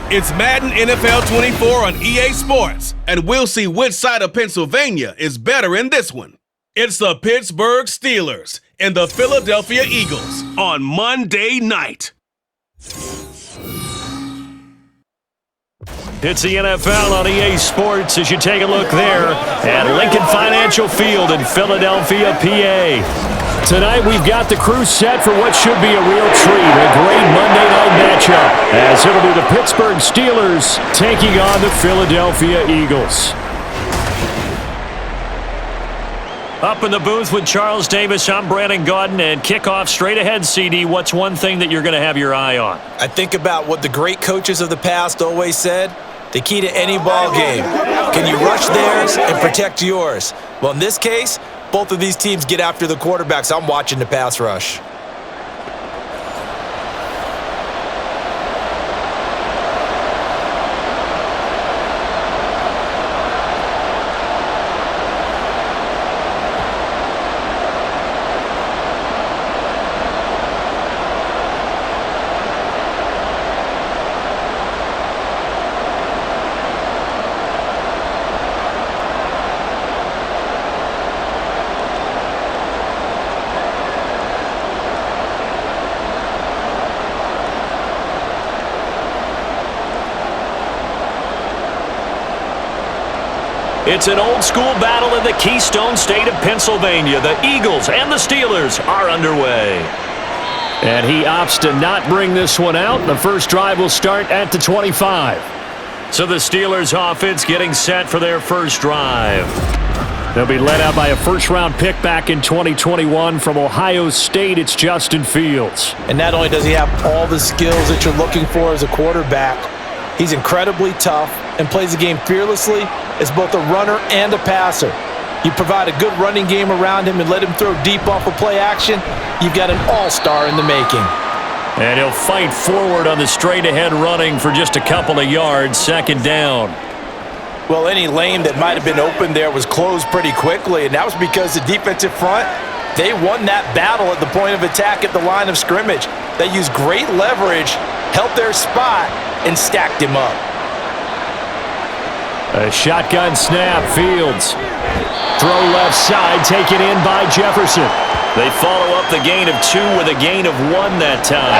It's Madden NFL 24 on EA Sports, and we'll see which side of Pennsylvania is better in this one. It's the Pittsburgh Steelers and the Philadelphia Eagles on Monday night. It's the NFL on EA Sports as you take a look there at Lincoln Financial Field in Philadelphia, PA. Tonight we've got the crew set for what should be a real treat, a great Monday night matchup, as it'll be the Pittsburgh Steelers taking on the Philadelphia Eagles. Up in the booth with Charles Davis, I'm Brandon Gaudin, and kickoff straight ahead, CD. What's one thing that you're going to have your eye on? I think about what the great coaches of the past always said. The key to any ball game. Can you rush theirs and protect yours? Well, in this case, both of these teams get after the quarterbacks. I'm watching the pass rush. It's an old-school battle in the Keystone State of Pennsylvania. The Eagles and the Steelers are underway. And he opts to not bring this one out. The first drive will start at the 25. So the Steelers offense getting set for their first drive. They'll be led out by a first-round pick back in 2021 from Ohio State. It's Justin Fields. And not only does he have all the skills that you're looking for as a quarterback, he's incredibly tough and plays the game fearlessly as both a runner and a passer. You provide a good running game around him and let him throw deep off of play action, you've got an all-star in the making. And he'll fight forward on the straight-ahead running for just a couple of yards, second down. Well, any lane that might have been open there was closed pretty quickly, and that was because the defensive front, they won that battle at the point of attack at the line of scrimmage. They used great leverage, held their spot, and stacked him up. A shotgun snap, Fields. Throw left side, taken in by Jefferson. They follow up the gain of 2 with a gain of 1 that time.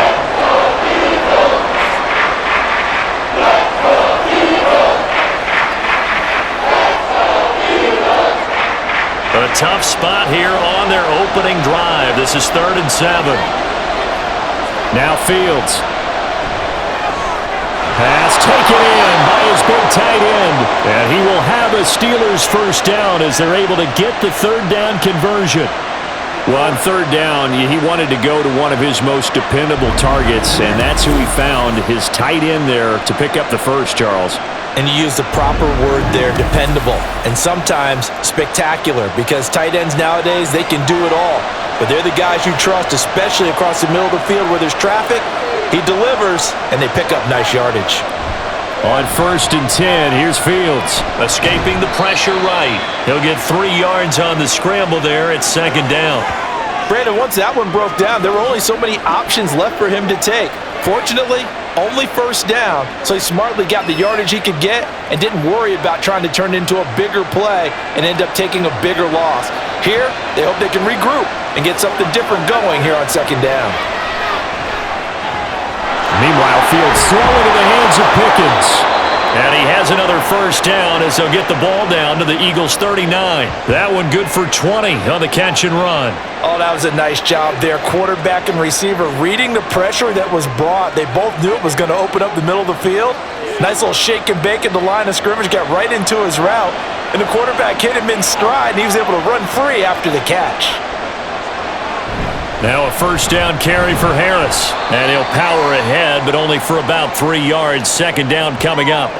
A tough spot here on their opening drive. This is 3rd and 7. Now Fields. Pass taken in by his big tight end. And he will have a Steelers first down as they're able to get the third down conversion. Well, on third down, he wanted to go to one of his most dependable targets, and that's who he found, his tight end there, to pick up the first, Charles. And you use the proper word there, dependable, and sometimes spectacular, because tight ends nowadays, they can do it all. But they're the guys you trust, especially across the middle of the field where there's traffic. He delivers, and they pick up nice yardage. On 1st and 10, here's Fields. Escaping the pressure right. He'll get 3 yards on the scramble there at second down. Brandon, once that one broke down, there were only so many options left for him to take. Fortunately, only first down, so he smartly got the yardage he could get and didn't worry about trying to turn it into a bigger play and end up taking a bigger loss. Here, they hope they can regroup and get something different going here on second down. Meanwhile, Fields throwing into the hands of Pickens. And he has another first down as they'll get the ball down to the Eagles' 39. That one good for 20 on the catch and run. Oh, that was a nice job there. Quarterback and receiver reading the pressure that was brought. They both knew it was going to open up the middle of the field. Nice little shake and bake at the line of scrimmage, got right into his route. And the quarterback hit him in stride, and he was able to run free after the catch. Now a first down carry for Harris. And he'll power ahead, but only for about 3 yards. Second down coming up.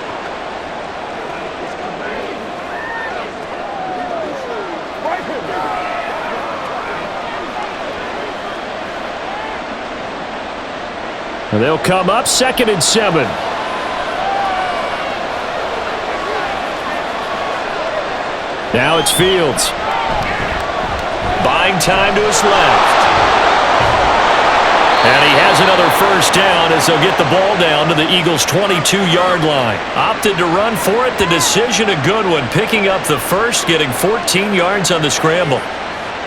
And they'll come up 2nd and 7. Now it's Fields. Buying time to his left. And he has another first down as they'll get the ball down to the Eagles' 22-yard line. Opted to run for it. The decision a good one. Picking up the first, getting 14 yards on the scramble.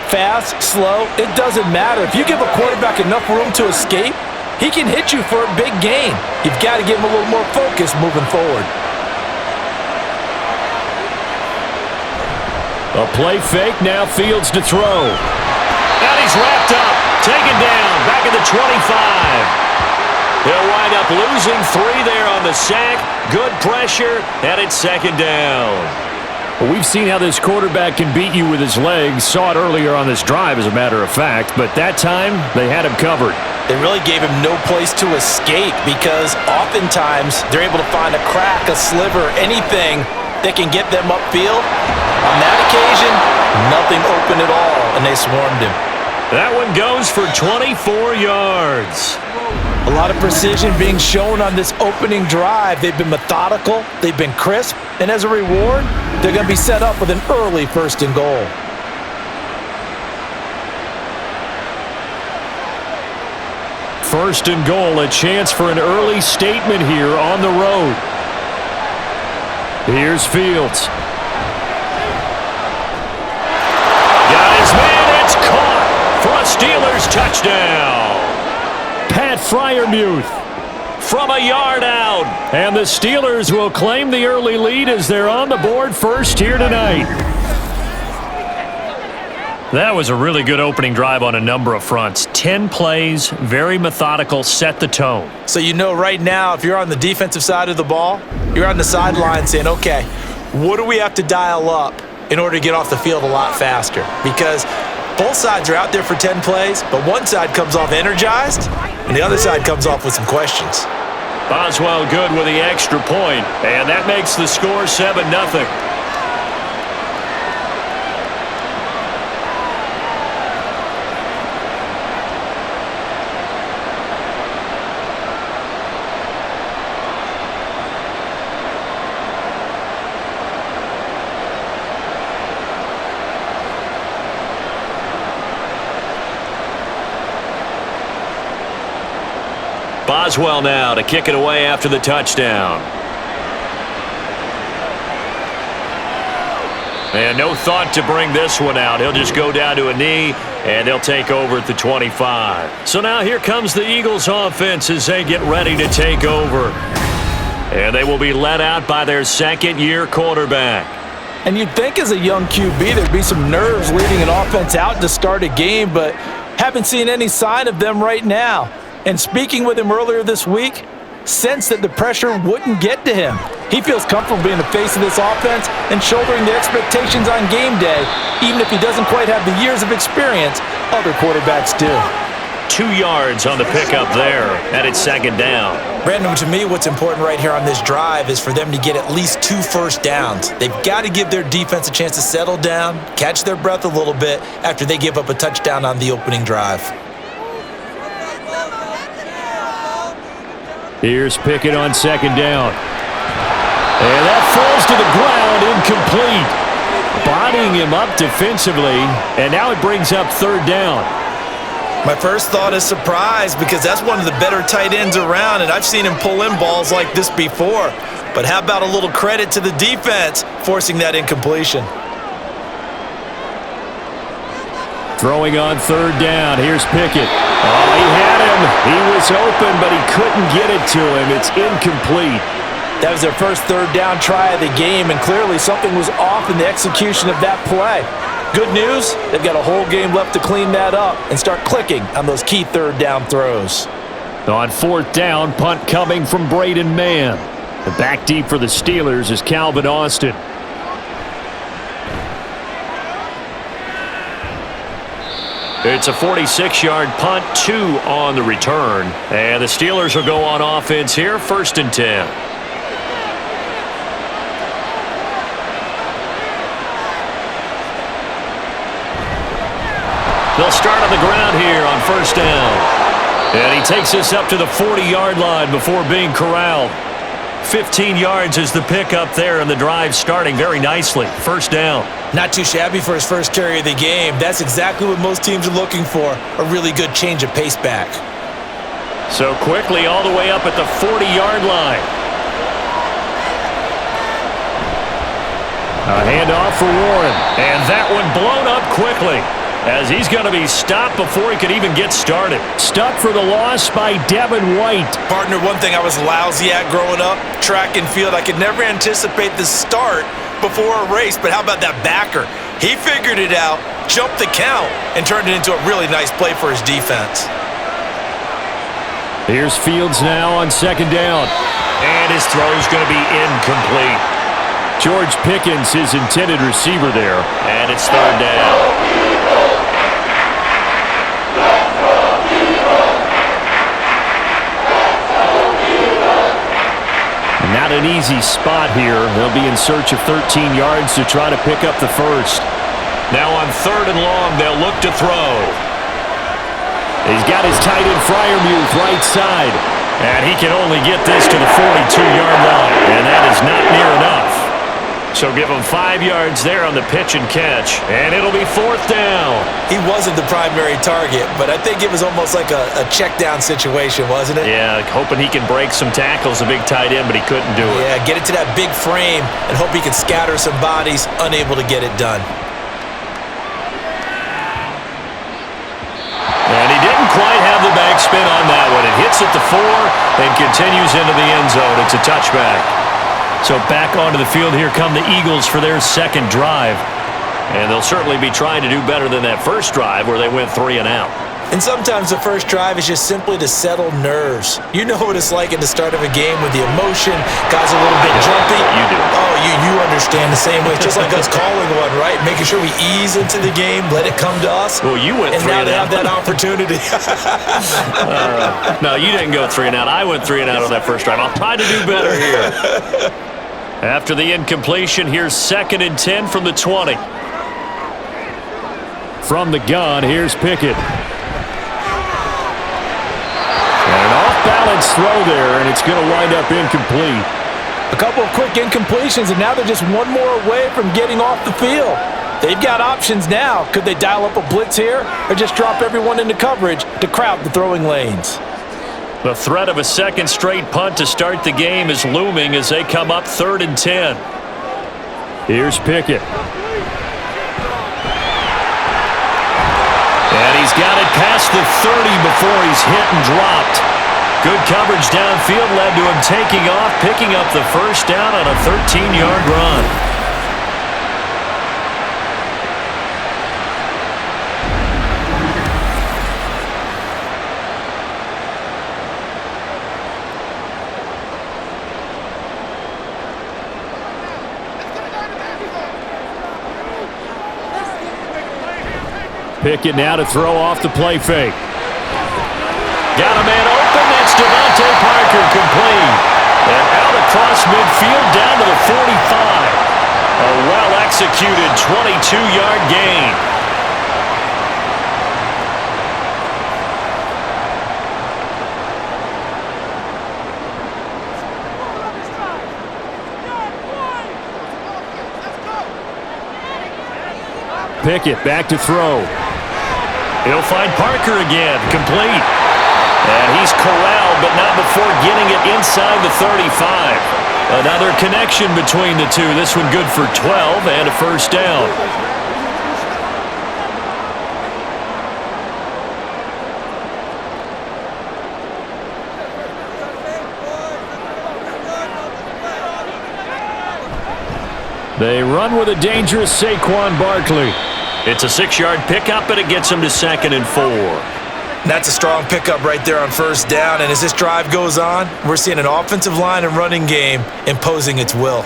Fast, slow, it doesn't matter. If you give a quarterback enough room to escape, he can hit you for a big gain. You've got to give him a little more focus moving forward. A play fake, now Fields to throw. And he's wrapped up, taken down, back at the 25. He'll wind up losing 3 there on the sack. Good pressure, and it's second down. Well, we've seen how this quarterback can beat you with his legs. Saw it earlier on this drive, as a matter of fact. But that time, they had him covered. They really gave him no place to escape because oftentimes they're able to find a crack, a sliver, anything that can get them upfield. On that occasion, nothing open at all, and they swarmed him. That one goes for 24 yards. A lot of precision being shown on this opening drive. They've been methodical, they've been crisp, and as a reward, they're going to be set up with an early first and goal. First and goal, a chance for an early statement here on the road. Here's Fields. Got his man, it's caught for a Steelers touchdown. Pat Freiermuth from a yard out. And the Steelers will claim the early lead as they're on the board first here tonight. That was a really good opening drive on a number of fronts. 10 plays, very methodical, set the tone. So you know right now, if you're on the defensive side of the ball, you're on the sideline saying, okay, what do we have to dial up in order to get off the field a lot faster? Because both sides are out there for 10 plays, but one side comes off energized, and the other side comes off with some questions. Boswell good with the extra point, and that makes the score 7-0. Boswell now to kick it away after the touchdown. And no thought to bring this one out. He'll just go down to a knee, and they'll take over at the 25. So now here comes the Eagles offense as they get ready to take over. And they will be led out by their second-year quarterback. And you'd think as a young QB there'd be some nerves leading an offense out to start a game, but haven't seen any sign of them right now. And speaking with him earlier this week, sensed that the pressure wouldn't get to him. He feels comfortable being the face of this offense and shouldering the expectations on game day, even if he doesn't quite have the years of experience other quarterbacks do. 2 yards on the pickup there, and it's second down. Brandon, to me, what's important right here on this drive is for them to get at least 2 first downs. They've got to give their defense a chance to settle down, catch their breath a little bit after they give up a touchdown on the opening drive. Here's Pickett on second down. And that falls to the ground, incomplete. Bodying him up defensively, and now it brings up third down. My first thought is surprise because that's one of the better tight ends around, and I've seen him pull in balls like this before. But how about a little credit to the defense forcing that incompletion? Throwing on third down. Here's Pickett. Oh, he had him. He was open, but he couldn't get it to him. It's incomplete. That was their first third down try of the game, and clearly something was off in the execution of that play. Good news, they've got a whole game left to clean that up and start clicking on those key third down throws. On fourth down, punt coming from Braden Mann. The back deep for the Steelers is Calvin Austin. It's a 46-yard punt, 2 on the return. And the Steelers will go on offense here, first and 10. They'll start on the ground here on first down. And he takes us up to the 40-yard line before being corralled. 15 yards is the pickup there, and the drive starting very nicely. First down. Not too shabby for his first carry of the game. That's exactly what most teams are looking for, a really good change of pace back. So quickly all the way up at the 40-yard line. A handoff for Warren. And that one blown up quickly, as he's going to be stopped before he could even get started. Stuck for the loss by Devin White. Partner, one thing I was lousy at growing up, track and field, I could never anticipate the start before a race, but how about that backer? He figured it out, jumped the count, and turned it into a really nice play for his defense. Here's Fields now on second down. And his throw's going to be incomplete. George Pickens, his intended receiver there. And it's third down. Not an easy spot here. They'll be in search of 13 yards to try to pick up the first. Now on third and long, they'll look to throw. He's got his tight end Freiermuth right side. And he can only get this to the 42-yard line. And that is not near enough. So give him 5 yards there on the pitch and catch. And it'll be fourth down. He wasn't the primary target, but I think it was almost like a check down situation, wasn't it? Yeah, hoping he can break some tackles, a big tight end, but he couldn't do it. Yeah, get it to that big frame and hope he can scatter some bodies, unable to get it done. And he didn't quite have the backspin on that one. It hits at the 4 and continues into the end zone. It's a touchback. So back onto the field, here come the Eagles for their second drive. And they'll certainly be trying to do better than that first drive where they went 3 and out. And sometimes the first drive is just simply to settle nerves. You know what it's like at the start of a game with the emotion, guys a little bit jumpy. You do. Oh, you understand the same way. It's just like us calling one, right? Making sure we ease into the game, let it come to us. Well, you went 3 and out. And now they have that opportunity. No, you didn't go 3 and out. I went 3 and out on that first drive. I'll try to do better here. After the incompletion, here's 2nd and 10 from the 20. From the gun, here's Pickett. And an off-balance throw there, and it's going to wind up incomplete. A couple of quick incompletions, and now they're just one more away from getting off the field. They've got options now. Could they dial up a blitz here or just drop everyone into coverage to crowd the throwing lanes? The threat of a second straight punt to start the game is looming as they come up 3rd and 10. Here's Pickett. And he's got it past the 30 before he's hit and dropped. Good coverage downfield led to him taking off, picking up the first down on a 13-yard run. Pickett now to throw off the play fake. Got a man open. That's Devontae Parker, complete. And out across midfield down to the 45. A well-executed 22-yard gain. Pickett back to throw. He'll find Parker again, complete. And he's corralled, but not before getting it inside the 35. Another connection between the two. This one good for 12 and a first down. They run with a dangerous Saquon Barkley. It's a 6-yard pickup, and it gets them to 2nd and 4. That's a strong pickup right there on first down, and as this drive goes on, we're seeing an offensive line and running game imposing its will.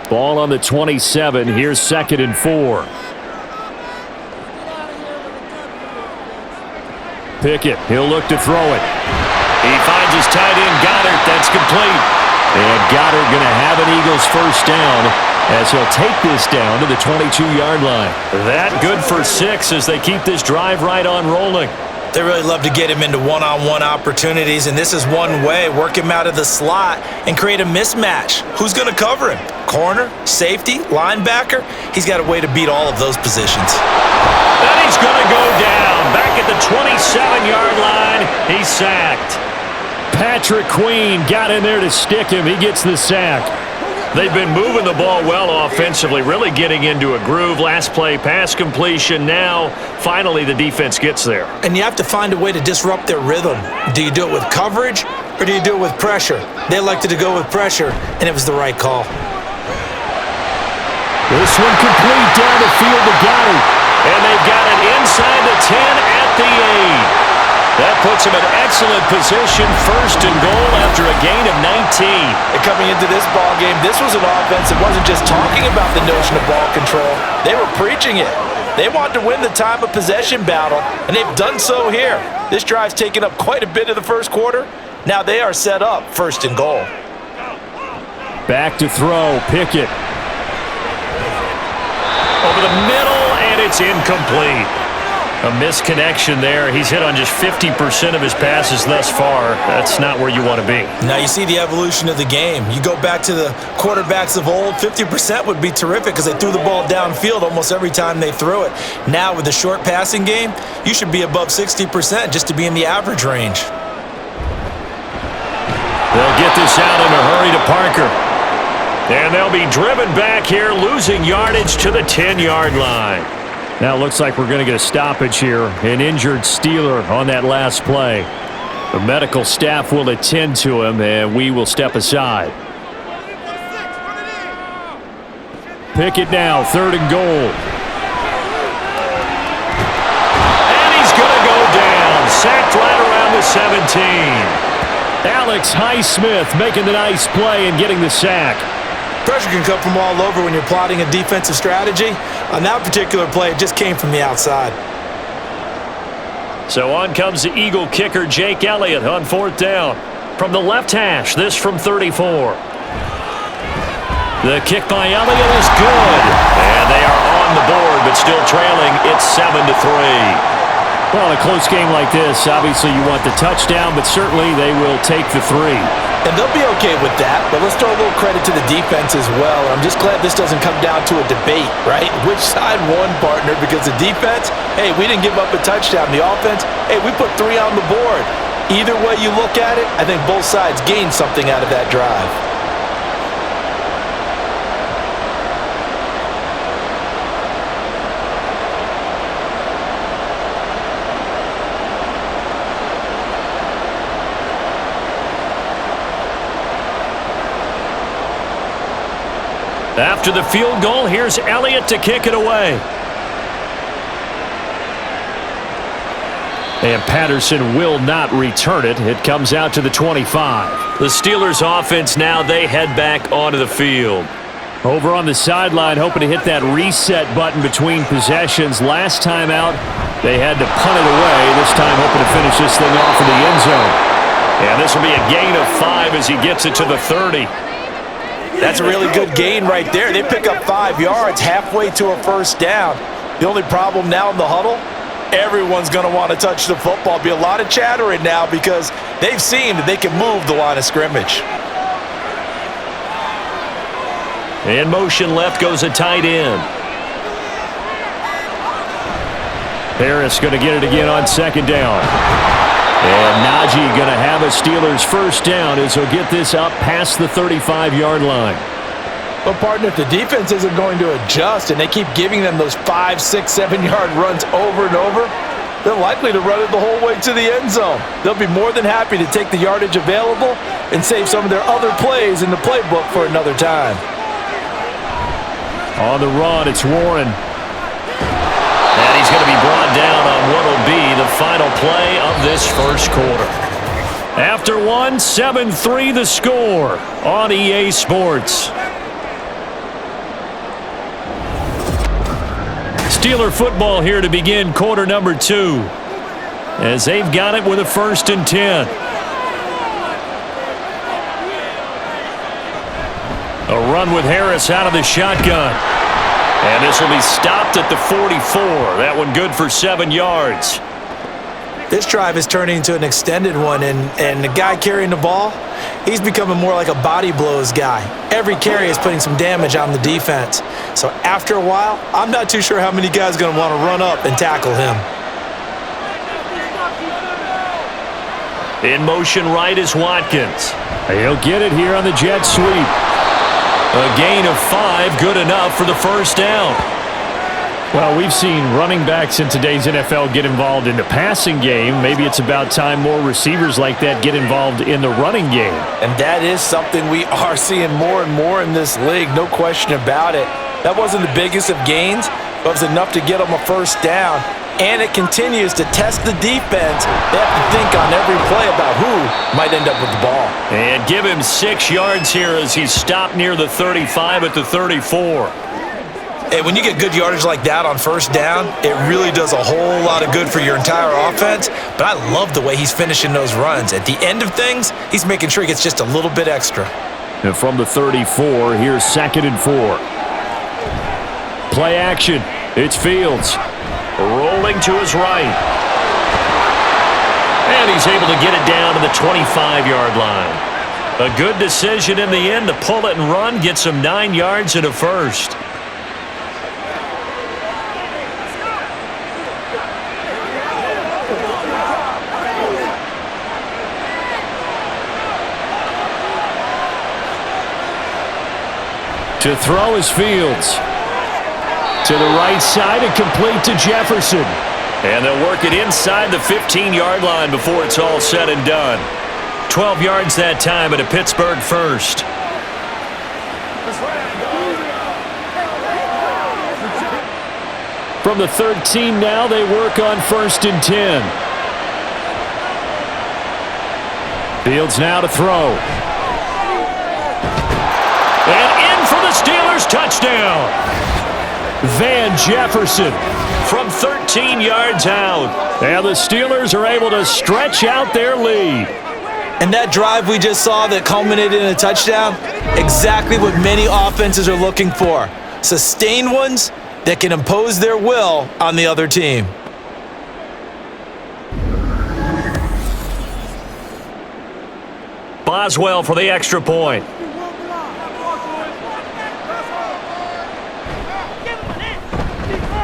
Ball on the 27. Here's 2nd and 4. Pickett, he'll look to throw it. He finds his tight end, Goddard. That's complete. And Goddard going to have an Eagles first down as he'll take this down to the 22-yard line. That good for 6 as they keep this drive right on rolling. They really love to get him into one-on-one opportunities, and this is one way. Work him out of the slot and create a mismatch. Who's going to cover him? Corner, safety, linebacker? He's got a way to beat all of those positions. And he's going to go down. Back at the 27-yard line, he's sacked. Patrick Queen got in there to stick him. He gets the sack. They've been moving the ball well offensively, really getting into a groove. Last play, pass completion. Now, finally, the defense gets there. And you have to find a way to disrupt their rhythm. Do you do it with coverage, or do you do it with pressure? They elected to go with pressure, and it was the right call. This one complete down the field to Gotti. And they've got it inside the 10 at the 8. That puts him in excellent position, first and goal after a gain of 19. And coming into this ball game, this was an offense that wasn't just talking about the notion of ball control. They were preaching it. They wanted to win the time of possession battle, and they've done so here. This drive's taken up quite a bit of the first quarter. Now they are set up first and goal. Back to throw, Pickett. Over the middle, and it's incomplete. A misconnection there. He's hit on just 50% of his passes thus far. That's not where you want to be. Now you see the evolution of the game. You go back to the quarterbacks of old, 50% would be terrific because they threw the ball downfield almost every time they threw it. Now with the short passing game, you should be above 60% just to be in the average range. They'll get this out in a hurry to Parker. And they'll be driven back here, losing yardage to the 10-yard line. Now it looks like we're going to get a stoppage here. An injured Steeler on that last play. The medical staff will attend to him, and we will step aside. Pickett now, third and goal. And he's going to go down. Sacked right around the 17. Alex Highsmith making the nice play and getting the sack. Pressure can come from all over when you're plotting a defensive strategy. On that particular play, it just came from the outside. So on comes the Eagle kicker, Jake Elliott, on fourth down. From the left hash, this from 34. The kick by Elliott is good. And they are on the board, but still trailing. It's 7-3. Well, a close game like this, obviously you want the touchdown, but certainly they will take the 3. And they'll be okay with that, but let's throw a little credit to the defense as well. I'm just glad this doesn't come down to a debate, right? Which side won, partner? Because the defense, hey, we didn't give up a touchdown. The offense, hey, we put 3 on the board. Either way you look at it, I think both sides gained something out of that drive. After the field goal, here's Elliott to kick it away. And Patterson will not return it. It comes out to the 25. The Steelers offense now, they head back onto the field. Over on the sideline, hoping to hit that reset button between possessions. Last time out, they had to punt it away. This time hoping to finish this thing off in the end zone. And this will be a gain of 5 as he gets it to the 30. That's a really good gain right there. They pick up 5 yards halfway to a first down. The only problem now in the huddle, everyone's going to want to touch the football. Be a lot of chattering now because they've seen that they can move the line of scrimmage. In motion left goes a tight end. Harris going to get it again on second down. And Najee going to have a Steelers first down as he'll get this up past the 35-yard line. But, partner, if the defense isn't going to adjust and they keep giving them those 5, 6, 7-yard runs over and over, they're likely to run it the whole way to the end zone. They'll be more than happy to take the yardage available and save some of their other plays in the playbook for another time. On the run, it's Warren. And he's going to be brought down on what will be the final play of this first quarter. After 7-3 the score on EA Sports. Steeler football here to begin quarter number 2. As they've got it with a 1st and 10. A run with Harris out of the shotgun. And this will be stopped at the 44. That one good for 7 yards. This drive is turning into an extended one, and the guy carrying the ball, he's becoming more like a body blows guy. Every carry is putting some damage on the defense. So after a while, I'm not too sure how many guys are going to want to run up and tackle him. In motion right is Watkins. He'll get it here on the jet sweep. A gain of 5, good enough for the first down. Well, we've seen running backs in today's NFL get involved in the passing game. Maybe it's about time more receivers like that get involved in the running game. And that is something we are seeing more and more in this league, no question about it. That wasn't the biggest of gains, but it was enough to get them a first down. And it continues to test the defense. They have to think on every play about who might end up with the ball. And give him 6 yards here as he's stopped near the 35 at the 34. And when you get good yardage like that on first down, it really does a whole lot of good for your entire offense. But I love the way he's finishing those runs. At the end of things, he's making sure he gets just a little bit extra. And from the 34, here's 2nd and 4. Play action. It's Fields. Rolling to his right. And he's able to get it down to the 25-yard line. A good decision in the end to pull it and run, gets him 9 yards and a first. To throw is Fields. To the right side and complete to Jefferson. And they'll work it inside the 15-yard line before it's all said and done. 12 yards that time at a Pittsburgh first. From the 13 now, they work on 1st and 10. Fields now to throw. And in for the Steelers touchdown. Van Jefferson from 13 yards out. And the Steelers are able to stretch out their lead. And that drive we just saw that culminated in a touchdown, exactly what many offenses are looking for. Sustained ones that can impose their will on the other team. Boswell for the extra point.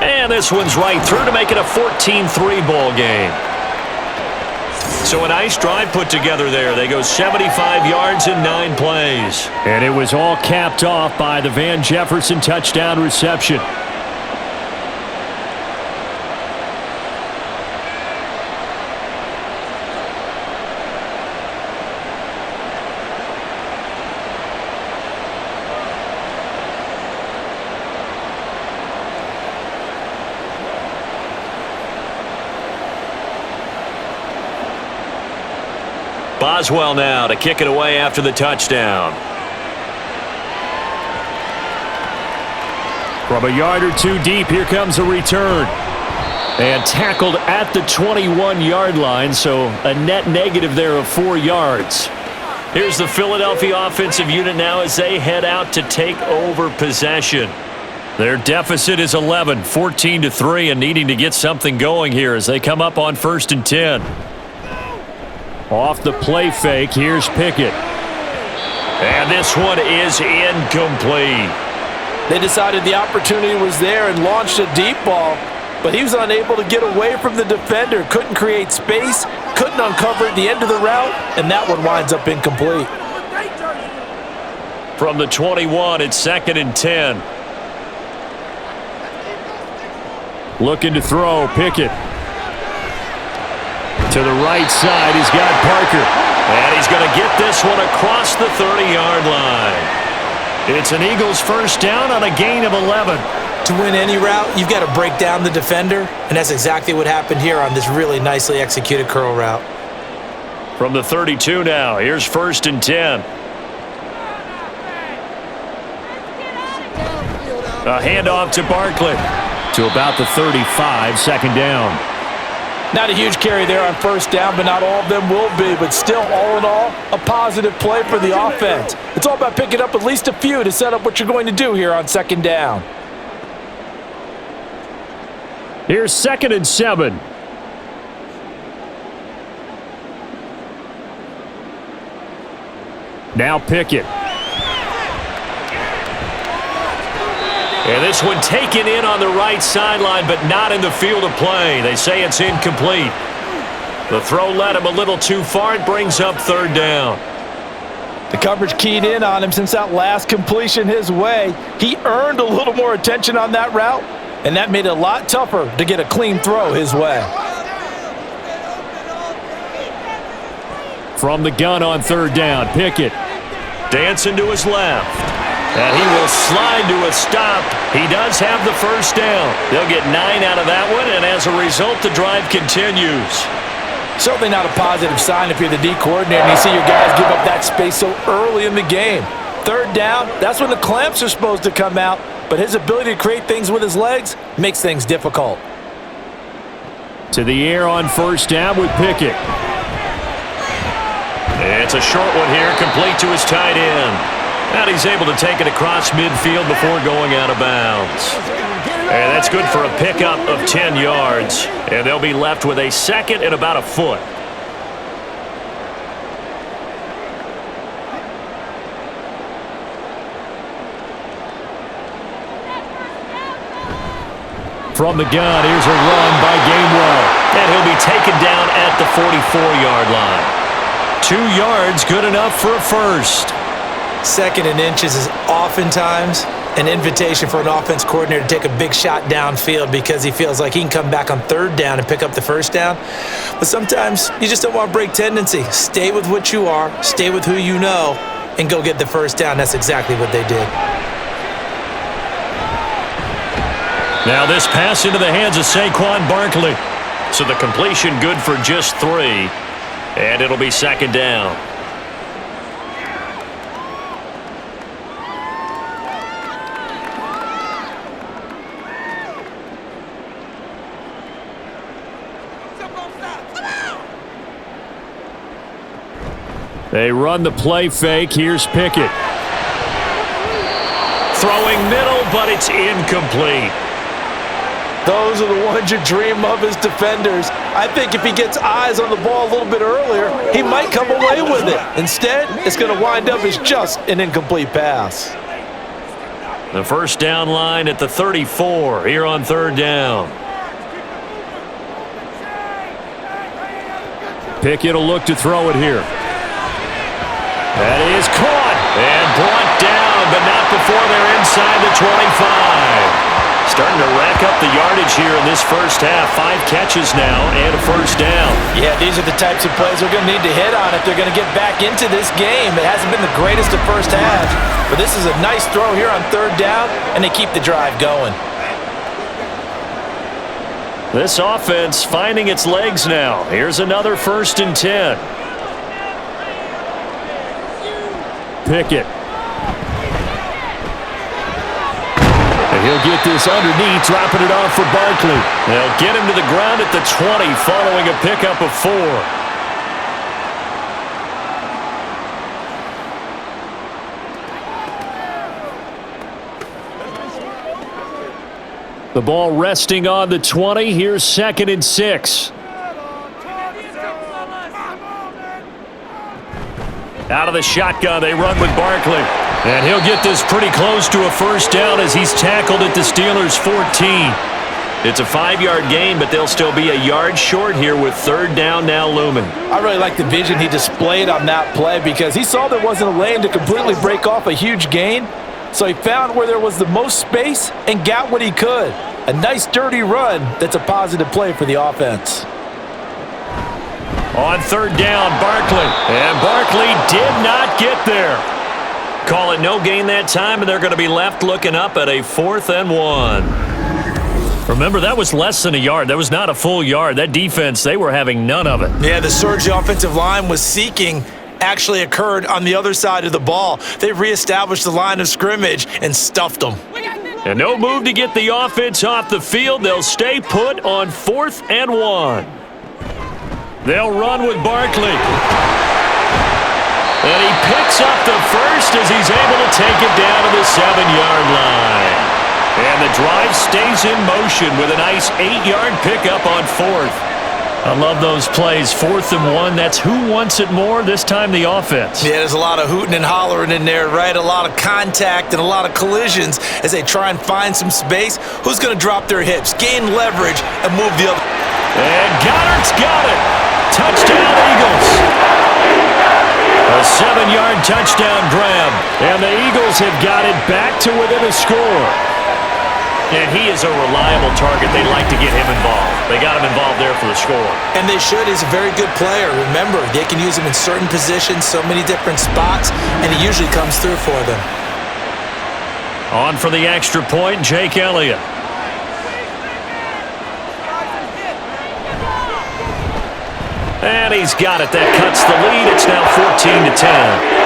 And this one's right through to make it a 14-3 ball game. So a nice drive put together there. They go 75 yards in 9 plays. And it was all capped off by the Van Jefferson touchdown reception. Boswell now to kick it away after the touchdown. From a yard or two deep, here comes a return. And tackled at the 21-yard line, so a net negative there of 4 yards. Here's the Philadelphia offensive unit now as they head out to take over possession. Their deficit is 11, 14-3, and needing to get something going here as they come up on 1st and 10. Off the play fake, here's Pickett. And this one is incomplete. They decided the opportunity was there and launched a deep ball, but he was unable to get away from the defender. Couldn't create space, couldn't uncover at the end of the route, and that one winds up incomplete. From the 21, it's 2nd and 10. Looking to throw, Pickett. To the right side, he's got Parker. And he's going to get this one across the 30-yard line. It's an Eagles first down on a gain of 11. To win any route, you've got to break down the defender, and that's exactly what happened here on this really nicely executed curl route. From the 32 now, here's 1st and 10. A handoff to Barkley. To about the 35, 2nd down. Not a huge carry there on 1st down, but not all of them will be. But still, all in all, a positive play for the offense. It's all about picking up at least a few to set up what you're going to do here on 2nd down. Here's 2nd and 7. Now Pickett. And this one taken in on the right sideline, but not in the field of play. They say it's incomplete. The throw led him a little too far. It brings up third down. The coverage keyed in on him since that last completion his way. He earned a little more attention on that route, and that made it a lot tougher to get a clean throw his way. From the gun on third down, Pickett. Dancing to his left. And he will slide to a stop. He does have the first down. They'll get 9 out of that one, and as a result, the drive continues. Certainly not a positive sign if you're the D coordinator and you see your guys give up that space so early in the game. Third down, that's when the clamps are supposed to come out, but his ability to create things with his legs makes things difficult. To the air on first down with Pickett. It's a short one here, complete to his tight end. And he's able to take it across midfield before going out of bounds. And that's good for a pickup of 10 yards. And they'll be left with a second and about a foot. From the gun, here's a run by Gainwell. And he'll be taken down at the 44-yard line. 2 yards, good enough for a first. Second and inches is oftentimes an invitation for an offense coordinator to take a big shot downfield because he feels like he can come back on third down and pick up the first down. But sometimes you just don't want to break tendency. Stay with what you are, stay with who you know, and go get the first down. That's exactly what they did. Now this pass into the hands of Saquon Barkley. So the completion good for just 3. And it'll be second down. They run the play fake. Here's Pickett. Throwing middle, but it's incomplete. Those are the ones you dream of as defenders. I think if he gets eyes on the ball a little bit earlier, he might come away with it. Instead, it's going to wind up as just an incomplete pass. The first down line at the 34 here on third down. Pickett will look to throw it here. That is caught and brought down, but not before they're inside the 25. Starting to rack up the yardage here in this first half. 5 catches now and a first down. Yeah, these are the types of plays they're going to need to hit on if they're going to get back into this game. It hasn't been the greatest of first halves, but this is a nice throw here on third down, and they keep the drive going. This offense finding its legs now. Here's another 1st and 10. Pickett. And he'll get this underneath, dropping it off for Barkley. They'll get him to the ground at the 20 following a pickup of 4. The ball resting on the 20. Here's 2nd and 6. Out of the shotgun, they run with Barkley. And he'll get this pretty close to a first down as he's tackled at the Steelers' 14. It's a 5-yard gain, but they'll still be a yard short here with third down now looming. I really like the vision he displayed on that play because he saw there wasn't a lane to completely break off a huge gain. So he found where there was the most space and got what he could. A nice dirty run that's a positive play for the offense. On third down, Barkley. And Barkley did not get there. Call it no gain that time, and they're going to be left looking up at a 4th and 1. Remember, that was less than a yard. That was not a full yard. That defense, they were having none of it. Yeah, the surge the offensive line was seeking actually occurred on the other side of the ball. They reestablished the line of scrimmage and stuffed them. And no move to get the offense off the field. They'll stay put on 4th and 1. They'll run with Barkley. And he picks up the first as he's able to take it down to the 7-yard line. And the drive stays in motion with a nice 8-yard pickup on 4th. I love those plays. 4th and 1. That's who wants it more, this time the offense. Yeah, there's a lot of hooting and hollering in there, right? A lot of contact and a lot of collisions as they try and find some space. Who's going to drop their hips, gain leverage, and move the other? And Goddard's got it. Touchdown, Eagles. A 7-yard touchdown grab. And the Eagles have got it back to within a score. And he is a reliable target. They like to get him involved. They got him involved there for the score. And they should. He's a very good player. Remember, they can use him in certain positions, so many different spots, and he usually comes through for them. On for the extra point, Jake Elliott. And he's got it. That cuts the lead. It's now 14-10.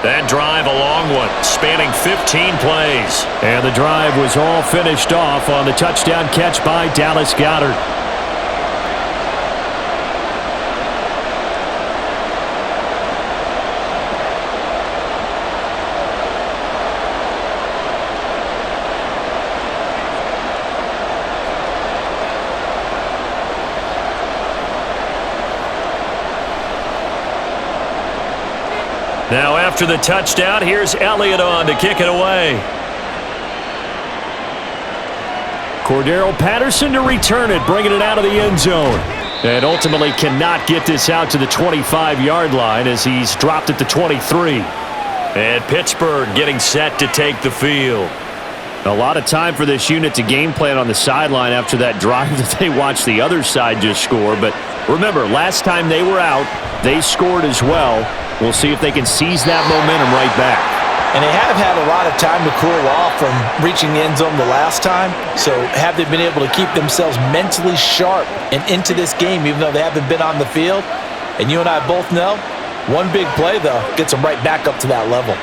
That drive, a long one, spanning 15 plays. And the drive was all finished off on the touchdown catch by Dallas Goedert. Now after the touchdown, here's Elliott on to kick it away. Cordero Patterson to return it, bringing it out of the end zone. And ultimately cannot get this out to the 25-yard line as he's dropped it to 23. And Pittsburgh getting set to take the field. A lot of time for this unit to game plan on the sideline after that drive that they watched the other side just score. But remember, last time they were out, they scored as well. We'll see if they can seize that momentum right back. And they have had a lot of time to cool off from reaching the end zone the last time. So have they been able to keep themselves mentally sharp and into this game, even though they haven't been on the field? And you and I both know, one big play, though, gets them right back up to that level.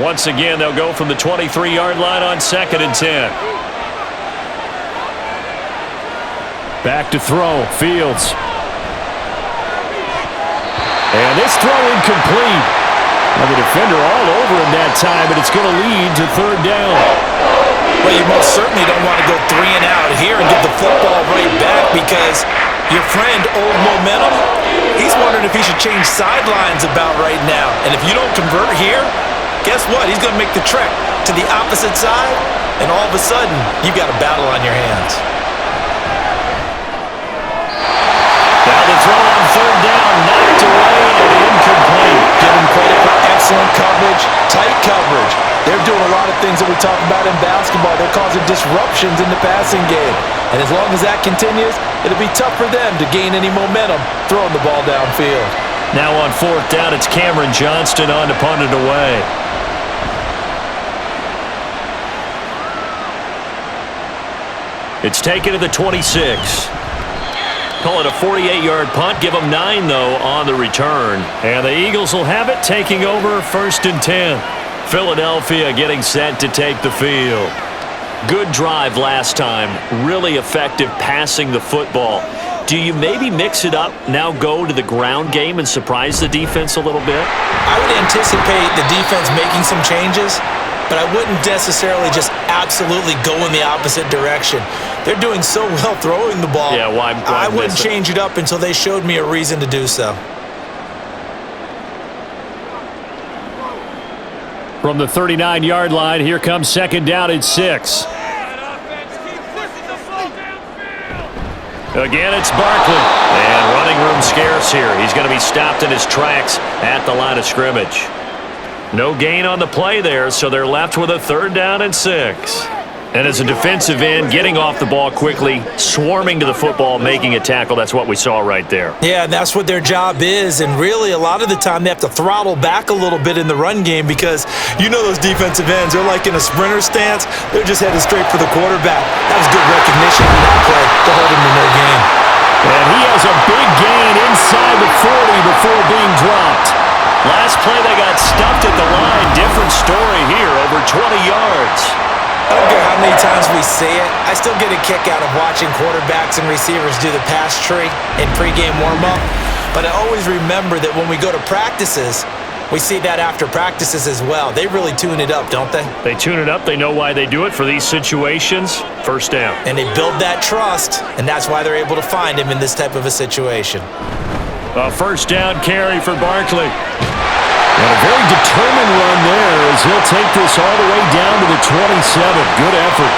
Once again, they'll go from the 23-yard line on 2nd and 10. Back to throw, Fields. And this throw incomplete. And the defender all over him that time, but it's going to lead to 3rd down. Well, you most certainly don't want to go 3 and out here and get the football right back because your friend, Old Momentum, he's wondering if he should change sidelines about right now. And if you don't convert here, guess what? He's going to make the trek to the opposite side, and all of a sudden, you've got a battle on your hands. Now the throw on 3rd down, knocked away and incomplete. Give him credit for excellent coverage, tight coverage. They're doing a lot of things that we talk about in basketball. They're causing disruptions in the passing game. And as long as that continues, it'll be tough for them to gain any momentum throwing the ball downfield. Now on 4th down, it's Cameron Johnston on to punt it away. It's taken to the 26. Call it a 48-yard punt. Give them 9, though, on the return. And the Eagles will have it, taking over 1st and 10. Philadelphia getting set to take the field. Good drive last time. Really effective passing the football. Do you maybe mix it up, now go to the ground game and surprise the defense a little bit? I would anticipate the defense making some changes, but I wouldn't necessarily just absolutely go in the opposite direction. They're doing so well throwing the ball. Yeah, why I wouldn't change it up until they showed me a reason to do so. From the 39-yard line, here comes 2nd down and 6. Again, it's Barkley. And running room scarce here. He's going to be stopped in his tracks at the line of scrimmage. No gain on the play there, so they're left with a 3rd down and 6. And as a defensive end, getting off the ball quickly, swarming to the football, making a tackle, that's what we saw right there. Yeah, and that's what their job is. And really, a lot of the time, they have to throttle back a little bit in the run game because you know those defensive ends, they're like in a sprinter stance. They're just headed straight for the quarterback. That was good recognition on that play to hold him to no gain. And he has a big gain inside the 40 before being dropped. Last play, they got stuffed at the line. Different story here, over 20 yards. I don't care how many times we say it, I still get a kick out of watching quarterbacks and receivers do the pass tree in pregame warm-up. But I always remember that when we go to practices, We see that after practices as well. They really tune it up, don't they? They tune it up. They know why they do it for these situations. First down. And they build that trust, and that's why they're able to find him in this type of a situation. A first down carry for Barkley. And a very determined run there as he'll take this all the way down to the 27. Good effort.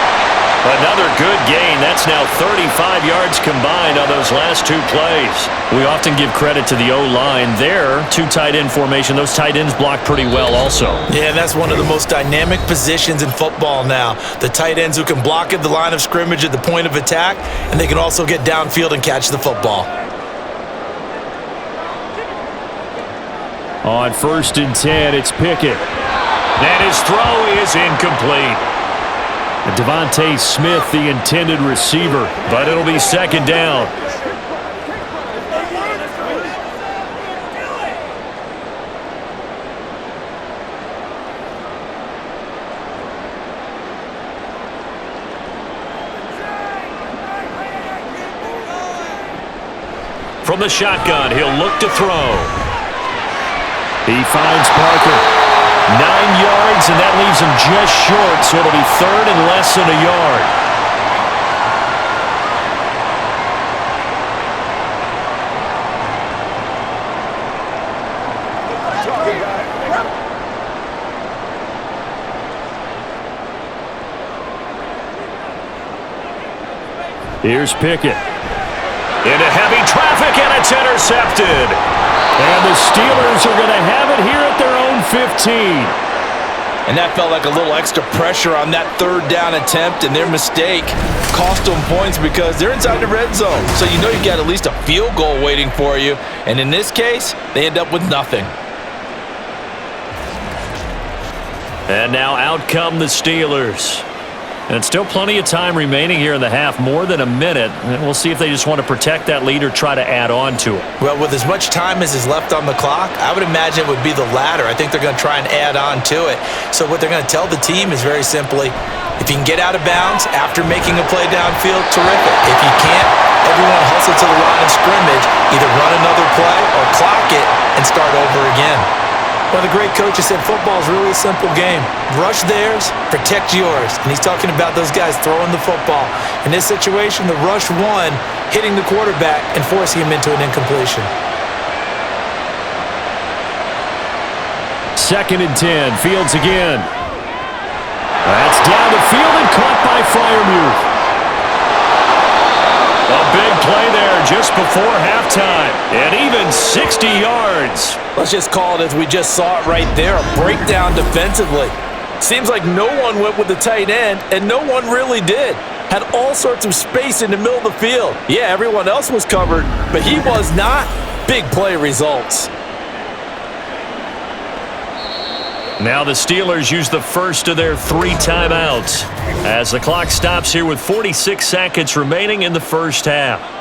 Another good gain. That's now 35 yards combined on those last two plays. We often give credit to the O-line there. Two tight end formation. Those tight ends block pretty well also. Yeah, that's one of the most dynamic positions in football now. The tight ends who can block at the line of scrimmage at the point of attack, and they can also get downfield and catch the football. On 1st and 10, it's Pickett. And his throw is incomplete. Devontae Smith, the intended receiver, but it'll be second down. From the shotgun, he'll look to throw. He finds Parker. 9 yards, and that leaves him just short, so it'll be third and less than a yard. Here's Pickett. Into heavy traffic, and it's intercepted. And the Steelers are going to have it here at their own 15. And that felt like a little extra pressure on that third down attempt, and their mistake cost them points because they're inside the red zone. So you know you got at least a field goal waiting for you. And in this case, they end up with nothing. And now out come the Steelers. And still plenty of time remaining here in the half, more than a minute. And we'll see if they just want to protect that lead or try to add on to it. Well, with as much time as is left on the clock, I would imagine it would be the latter. I think they're going to try and add on to it. So what they're going to tell the team is very simply, if you can get out of bounds after making a play downfield, terrific. If you can't, everyone hustle to the line of scrimmage, either run another play or clock it and start over again. Well, the great coach has said football is really a simple game. Rush theirs, protect yours. And he's talking about those guys throwing the football. In this situation, the rush one, hitting the quarterback and forcing him into an incompletion. 2nd and 10, Fields again. That's down the field and caught by Freiermuth. A big play there just before halftime. And even 60 yards. Let's just call it as we just saw it right there, a breakdown defensively. Seems like no one went with the tight end, and no one really did. Had all sorts of space in the middle of the field. Yeah, everyone else was covered, but he was not. Big play results. Now the Steelers use the first of their 3 timeouts as the clock stops here with 46 seconds remaining in the first half.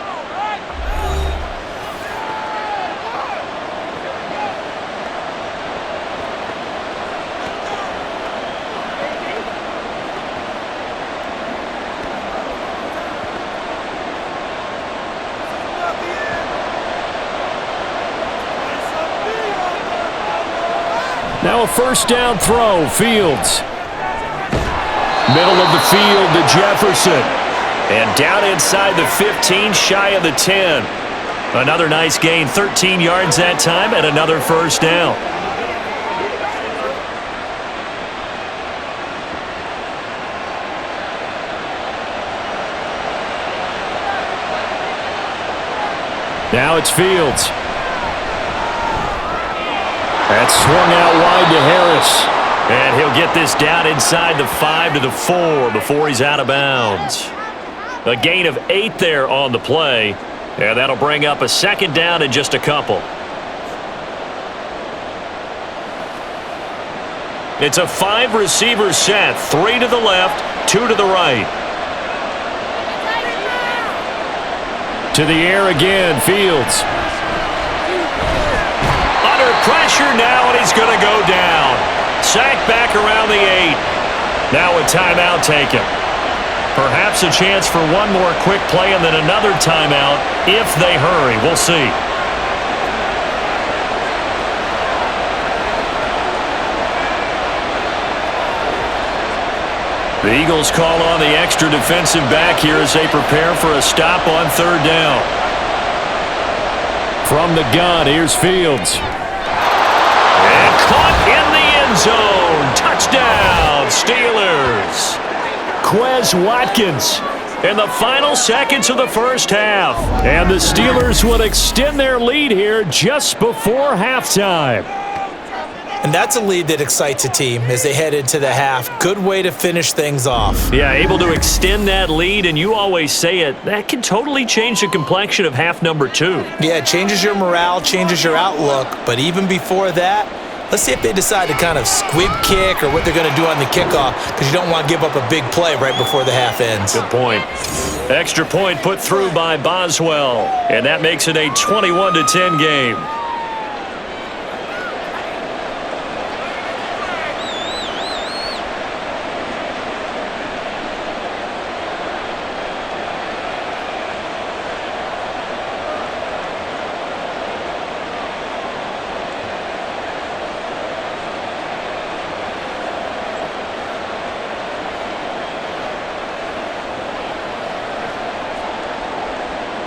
Now a first down throw, Fields. Middle of the field to Jefferson. And down inside the 15, shy of the 10. Another nice gain, 13 yards that time, and another first down. Now it's Fields. That's swung out wide to Harris. And he'll get this down inside the 5 to the 4 before he's out of bounds. A gain of 8 there on the play. And that'll bring up a second down in just a couple. It's a 5-receiver set. 3 to the left, 2 to the right. To the air again, Fields. Under pressure now, and he's going to go down. Sacked back around the 8. Now a timeout taken. Perhaps a chance for one more quick play and then another timeout if they hurry. We'll see. The Eagles call on the extra defensive back here as they prepare for a stop on third down. From the gun, here's Fields. And caught in the end zone. Touchdown, Steelers. Quez Watkins in the final seconds of the first half. And the Steelers will extend their lead here just before halftime. And that's a lead that excites a team as they head into the half. Good way to finish things off. Yeah, able to extend that lead, and you always say it, that can totally change the complexion of half number 2. Yeah, it changes your morale, changes your outlook. But even before that, let's see if they decide to kind of squib kick or what they're going to do on the kickoff, because you don't want to give up a big play right before the half ends. Good point. Extra point put through by Boswell, and that makes it a 21-10 game.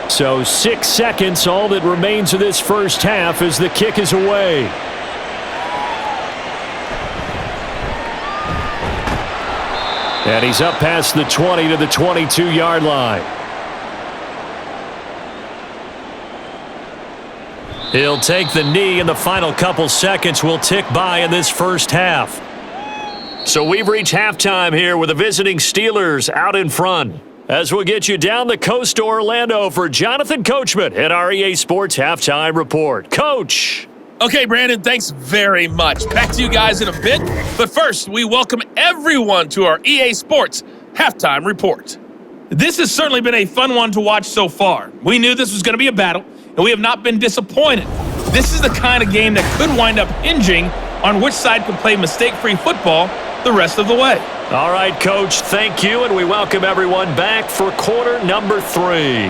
So 6 seconds, all that remains of this first half as the kick is away. And he's up past the 20 to the 22-yard line. He'll take the knee, and the final couple seconds will tick by in this first half. So we've reached halftime here with the visiting Steelers out in front. As we'll get you down the coast to Orlando for Jonathan Coachman at our EA Sports Halftime Report. Coach! Okay, Brandon, thanks very much. Back to you guys in a bit. But first, we welcome everyone to our EA Sports Halftime Report. This has certainly been a fun one to watch so far. We knew this was going to be a battle, and we have not been disappointed. This is the kind of game that could wind up hinging on which side can play mistake-free football the rest of the way. All right, Coach, thank you, and we welcome everyone back for quarter number 3.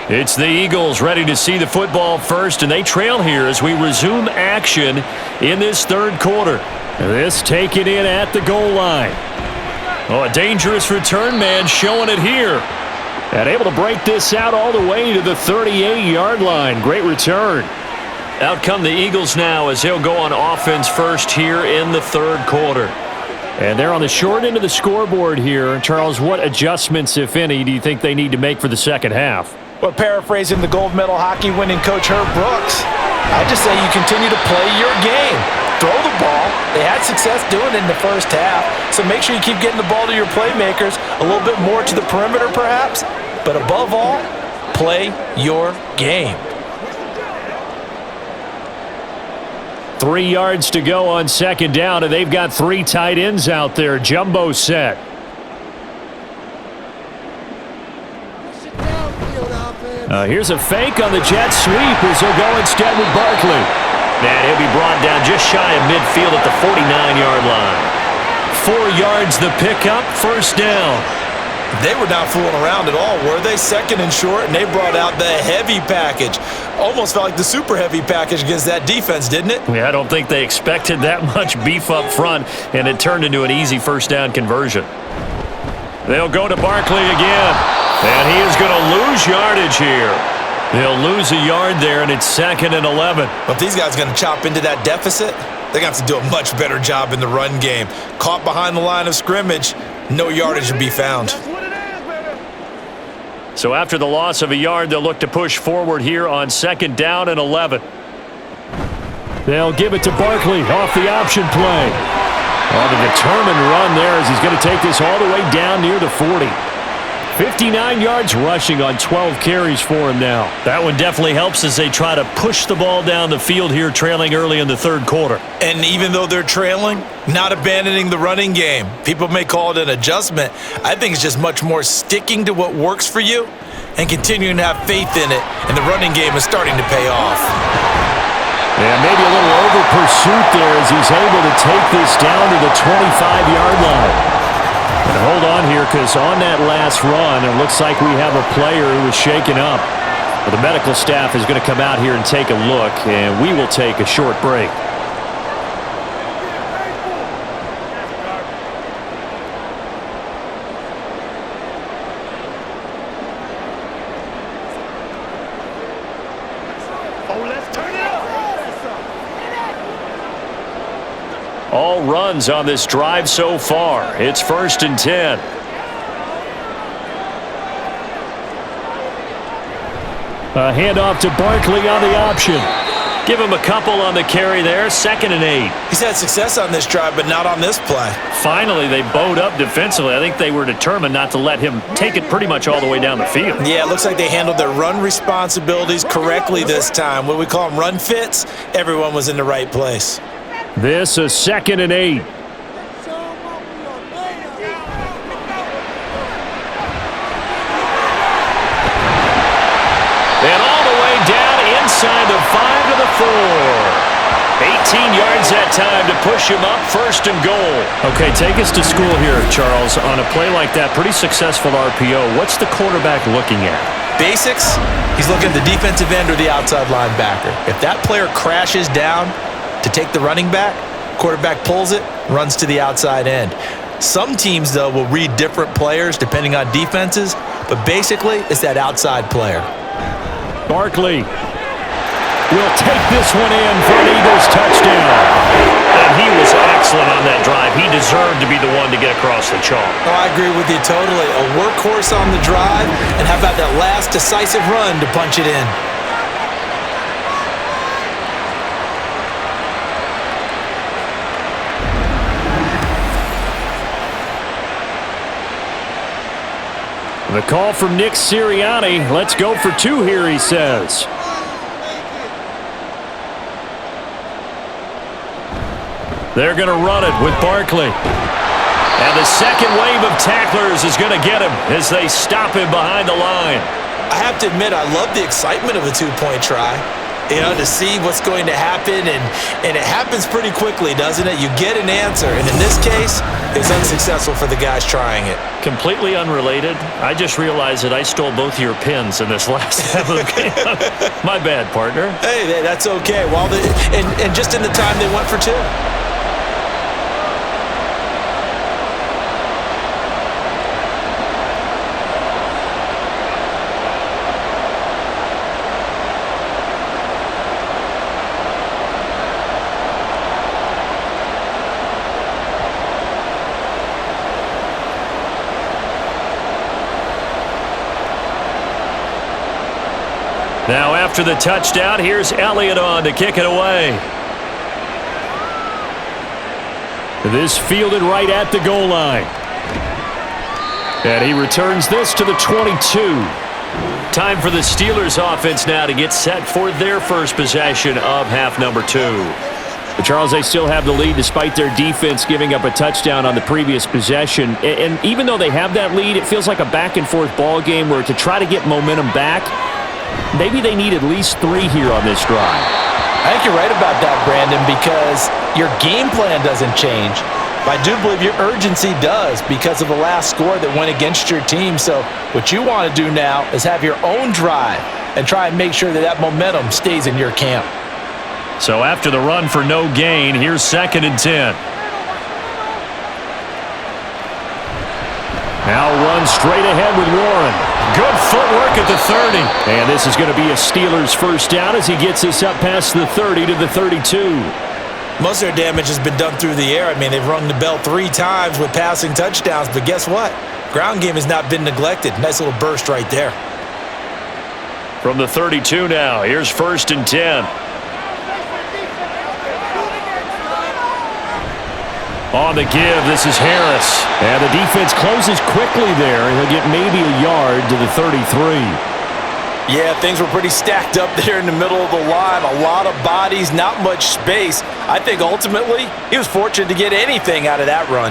It's the Eagles ready to see the football first, and they trail here as we resume action in this third quarter. This taken in at the goal line. Oh, a dangerous return man showing it here. And able to break this out all the way to the 38-yard line. Great return. Out come the Eagles now as they'll go on offense first here in the third quarter. And they're on the short end of the scoreboard here. Charles, what adjustments, if any, do you think they need to make for the second half? Well, paraphrasing the gold medal hockey winning coach Herb Brooks, I just say you continue to play your game. Throw the ball. They had success doing it in the first half, so make sure you keep getting the ball to your playmakers, a little bit more to the perimeter perhaps, but above all, play your game. 3 yards to go on second down, and they've got 3 tight ends out there. Jumbo set. Here's a fake on the jet sweep as they'll go instead with Barkley. And he'll be brought down just shy of midfield at the 49-yard line. 4 yards the pickup, first down. They were not fooling around at all, were they? Second and short, and they brought out the heavy package. Almost felt like the super heavy package against that defense, didn't it? Yeah, I don't think they expected that much beef up front, and it turned into an easy first down conversion. They'll go to Barkley again, and he is going to lose yardage here. They'll lose a yard there, and it's 2nd and 11. But if these guys are going to chop into that deficit, they're going to have to do a much better job in the run game. Caught behind the line of scrimmage, no yardage to be found. So after the loss of a yard, they'll look to push forward here on 2nd down and 11. They'll give it to Barkley off the option play. On a determined run there as he's going to take this all the way down near the 40. 59 yards rushing on 12 carries for him now. That one definitely helps as they try to push the ball down the field here, trailing early in the third quarter. And even though they're trailing, not abandoning the running game. People may call it an adjustment. I think it's just much more sticking to what works for you and continuing to have faith in it. And the running game is starting to pay off. Yeah, maybe a little over pursuit there as he's able to take this down to the 25-yard line. And hold on here, because on that last run, it looks like we have a player who was shaken up. Well, the medical staff is going to come out here and take a look, and we will take a short break. All runs on this drive so far. It's 1st and 10. A handoff to Barkley on the option. Give him a couple on the carry there. 2nd and 8. He's had success on this drive, but not on this play. Finally, they bowed up defensively. I think they were determined not to let him take it pretty much all the way down the field. Yeah, it looks like they handled their run responsibilities correctly this time. What we call them run fits, everyone was in the right place. This is 2nd and 8. And all the way down inside the 5 to the 4. 18 yards that time to push him up, 1st and goal. Okay, take us to school here, Charles. On a play like that, pretty successful RPO. What's the quarterback looking at? Basics, he's looking at the defensive end or the outside linebacker. If that player crashes down to take the running back, quarterback pulls it, runs to the outside end. Some teams, though, will read different players depending on defenses, but basically it's that outside player. Barkley will take this one in for an Eagles touchdown. And he was excellent on that drive. He deserved to be the one to get across the chalk. Oh, I agree with you totally. A workhorse on the drive, and how about that last decisive run to punch it in? The call from Nick Sirianni. Let's go for 2 here, he says. They're going to run it with Barkley. And the second wave of tacklers is going to get him as they stop him behind the line. I have to admit, I love the excitement of a 2-point try. You know, to see what's going to happen, and it happens pretty quickly, doesn't it? You get an answer, and in this case, it's unsuccessful for the guys trying it. Completely unrelated. I just realized that I stole both of your pins in this last half of the game. My bad, partner. Hey, that's okay. Well, and just in the time they went for 2. Now after the touchdown, here's Elliott on to kick it away. This fielded right at the goal line. And he returns this to the 22. Time for the Steelers offense now to get set for their first possession of half number 2. But Charles, they still have the lead despite their defense giving up a touchdown on the previous possession. And even though they have that lead, it feels like a back-and-forth ball game where to try to get momentum back, maybe they need at least 3 here on this drive. I think you're right about that, Brandon, because your game plan doesn't change. But I do believe your urgency does because of the last score that went against your team. So what you want to do now is have your own drive and try and make sure that that momentum stays in your camp. So after the run for no gain, here's 2nd and 10. Now run straight ahead with Warren. Good footwork at the 30. And this is going to be a Steelers first down as he gets this up past the 30 to the 32. Most of their damage has been done through the air. I mean, they've rung the bell 3 times with passing touchdowns, but guess what? Ground game has not been neglected. Nice little burst right there. From the 32 now, here's 1st and 10. On the give, this is Harris. And the defense closes quickly there, and he'll get maybe a yard to the 33. Yeah, things were pretty stacked up there in the middle of the line. A lot of bodies, not much space. I think ultimately he was fortunate to get anything out of that run.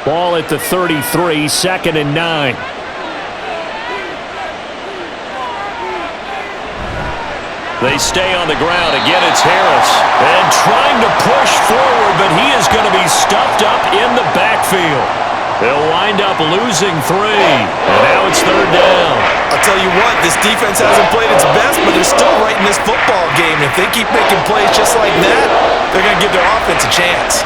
Ball at the 33, 2nd and 9. They stay on the ground. Again, it's Harris. And trying to push forward, but he is going to be stuffed up in the backfield. They'll wind up losing 3. And now it's 3rd down. I'll tell you what, this defense hasn't played its best, but they're still right in this football game. If they keep making plays just like that, they're going to give their offense a chance.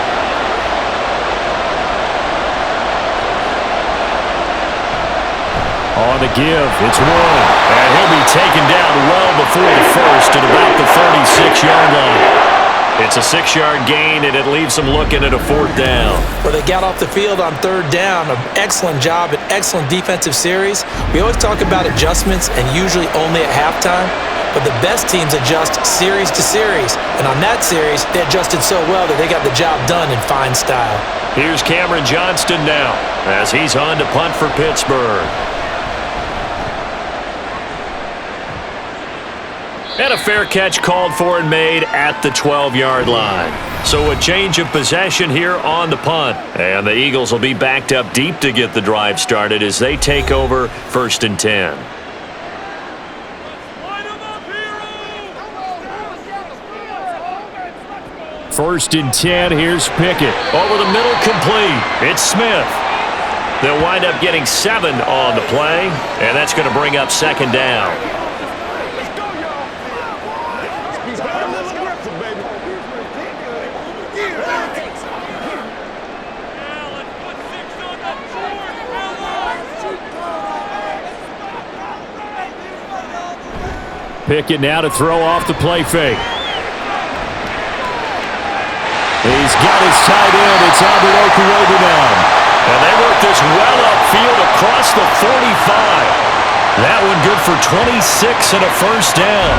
On the give, it's Warren. And he'll be taken down well before the first at about the 36-yard line. It's a 6-yard gain, and it leaves them looking at a 4th down. Well, they got off the field on 3rd down. An excellent job, an excellent defensive series. We always talk about adjustments, and usually only at halftime. But the best teams adjust series to series. And on that series, they adjusted so well that they got the job done in fine style. Here's Cameron Johnston now as he's on to punt for Pittsburgh. And a fair catch called for and made at the 12-yard line. So a change of possession here on the punt. And the Eagles will be backed up deep to get the drive started as they take over 1st and 10. First and 10, here's Pickett. Over the middle, complete. It's Smith. They'll wind up getting 7 on the play, and that's going to bring up 2nd down. Pickett now to throw off the play fake. He's got his tight end. It's Albert Okurobi now. And they work this well upfield across the 45. That one good for 26 and a 1st down.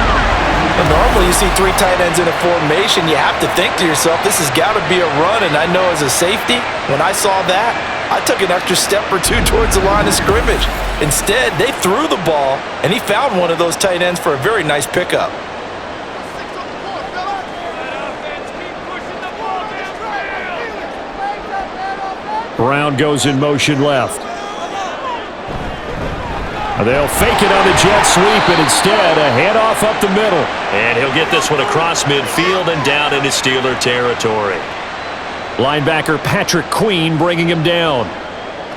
And normally you see 3 tight ends in a formation. You have to think to yourself, this has got to be a run. And I know as a safety, when I saw that, I took an extra step or 2 towards the line of scrimmage. Instead, they threw the ball, and he found one of those tight ends for a very nice pickup. Brown goes in motion left. They'll fake it on the jet sweep, and instead a handoff up the middle. And he'll get this one across midfield and down into Steeler territory. Linebacker Patrick Queen bringing him down.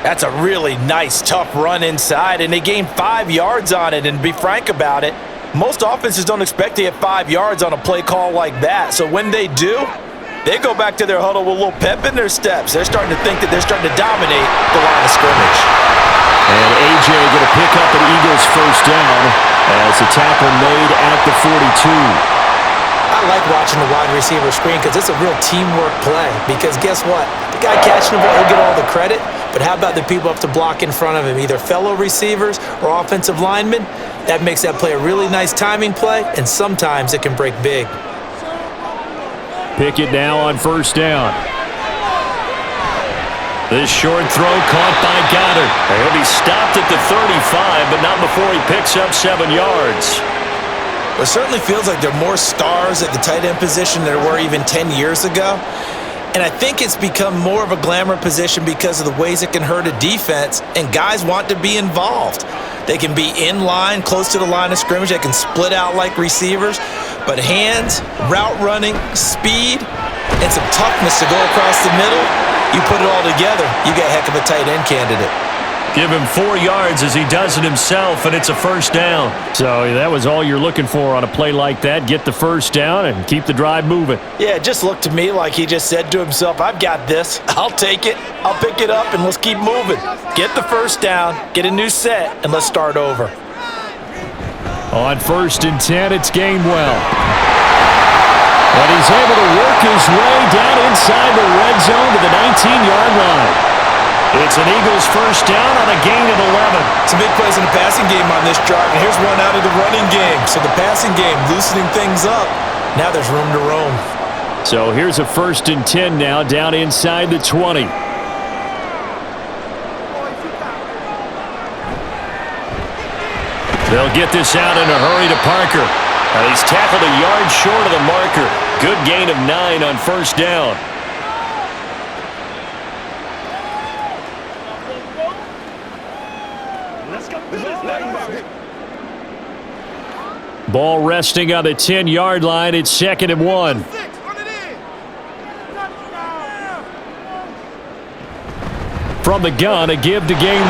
That's a really nice, tough run inside, and they gained 5 yards on it. And to be frank about it, most offenses don't expect to get 5 yards on a play call like that. So when they do, they go back to their huddle with a little pep in their steps. They're starting to think that they're starting to dominate the line of scrimmage. And A.J. going to pick up an Eagles 1st down as the tackle made at the 42. I like watching the wide receiver screen because it's a real teamwork play. Because guess what? The guy catching the ball, he'll get all the credit. But how about the people up to block in front of him, either fellow receivers or offensive linemen? That makes that play a really nice timing play, and sometimes it can break big. Pickett now on 1st down. This short throw caught by Goddard. He'll be stopped at the 35, but not before he picks up 7 yards. It certainly feels like there are more stars at the tight end position than there were even 10 years ago. And I think it's become more of a glamour position because of the ways it can hurt a defense, and guys want to be involved. They can be in line, close to the line of scrimmage. They can split out like receivers. But hands, route running, speed, and some toughness to go across the middle, you put it all together, you get a heck of a tight end candidate. Give him 4 yards as he does it himself, and it's a 1st down. So that was all you're looking for on a play like that. Get the 1st down and keep the drive moving. Yeah, it just looked to me like he just said to himself, I've got this. I'll take it. I'll pick it up, and let's keep moving. Get the 1st down, get a new set, and let's start over. On 1st and 10, it's Gainwell. And he's able to work his way down inside the red zone to the 19-yard line. It's an Eagles 1st down on a gain of 11. Some big plays in the passing game on this drive, and here's one out of the running game. So the passing game loosening things up. Now there's room to roam. So here's a 1st and 10 now down inside the 20. They'll get this out in a hurry to Parker. And he's tackled a yard short of the marker. Good gain of 9 on 1st down. Ball resting on the 10-yard line. It's 2nd and 1. From the gun, a give to gain 1.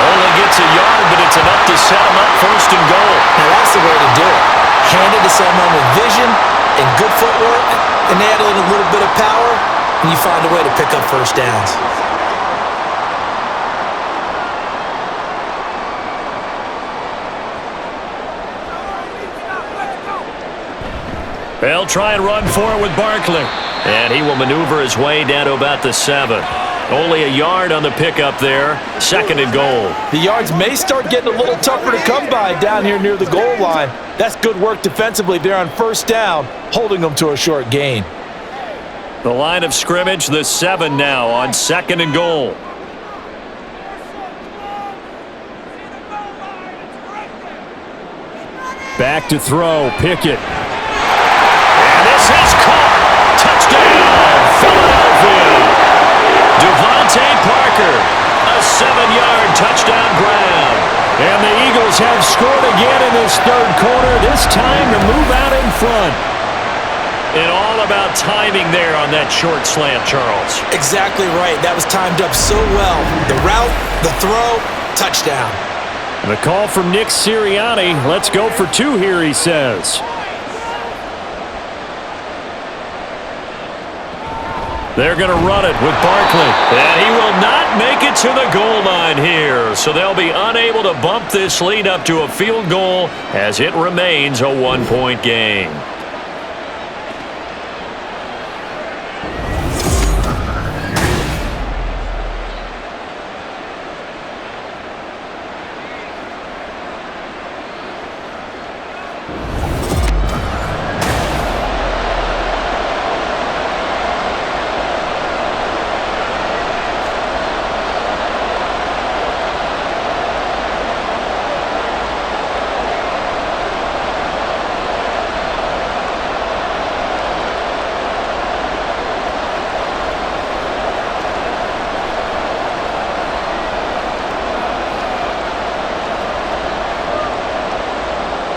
Only gets a yard, but it's enough to set him up 1st and goal. Now that's the way to do it. Hand it to someone with vision and good footwork, and add in a little bit of power, and you find a way to pick up 1st downs. They'll try and run for it with Barkley. And he will maneuver his way down to about the 7. Only a yard on the pickup there. 2nd and goal. The yards may start getting a little tougher to come by down here near the goal line. That's good work defensively there on 1st down, holding them to a short gain. The line of scrimmage, the 7 now on 2nd and goal. Back to throw, Pickett. And this is caught. Touchdown, Philadelphia. Devontae Parker, a 7-yard touchdown grab. And the Eagles have scored again in this 3rd quarter, this time to move out in front. And all about timing there on that short slant, Charles. Exactly right. That was timed up so well. The route, the throw, touchdown. And a call from Nick Sirianni. Let's go for 2 here, he says. They're going to run it with Barkley. And he will not make it to the goal line here. So they'll be unable to bump this lead up to a field goal as it remains a 1-point game.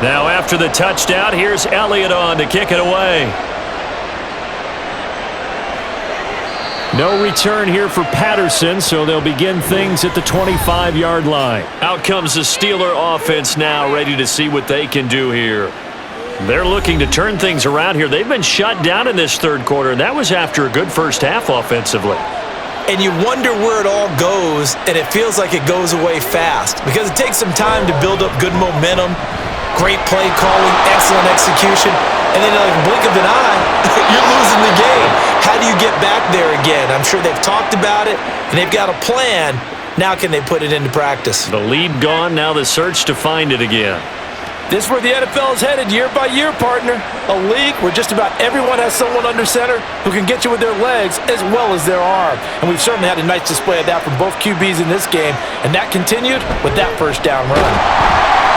Now after the touchdown, here's Elliott on to kick it away. No return here for Patterson, so they'll begin things at the 25-yard line. Out comes the Steeler offense now, ready to see what they can do here. They're looking to turn things around here. They've been shut down in this 3rd quarter, and that was after a good first half offensively. And you wonder where it all goes, and it feels like it goes away fast because it takes some time to build up good momentum. Great play calling, excellent execution, and then like a blink of an eye, you're losing the game. How do you get back there again? I'm sure they've talked about it, and they've got a plan. Now can they put it into practice? The lead gone, now the search to find it again. This is where the NFL is headed year by year, partner. A league where just about everyone has someone under center who can get you with their legs as well as their arm. And we've certainly had a nice display of that from both QBs in this game, and that continued with that 1st down run.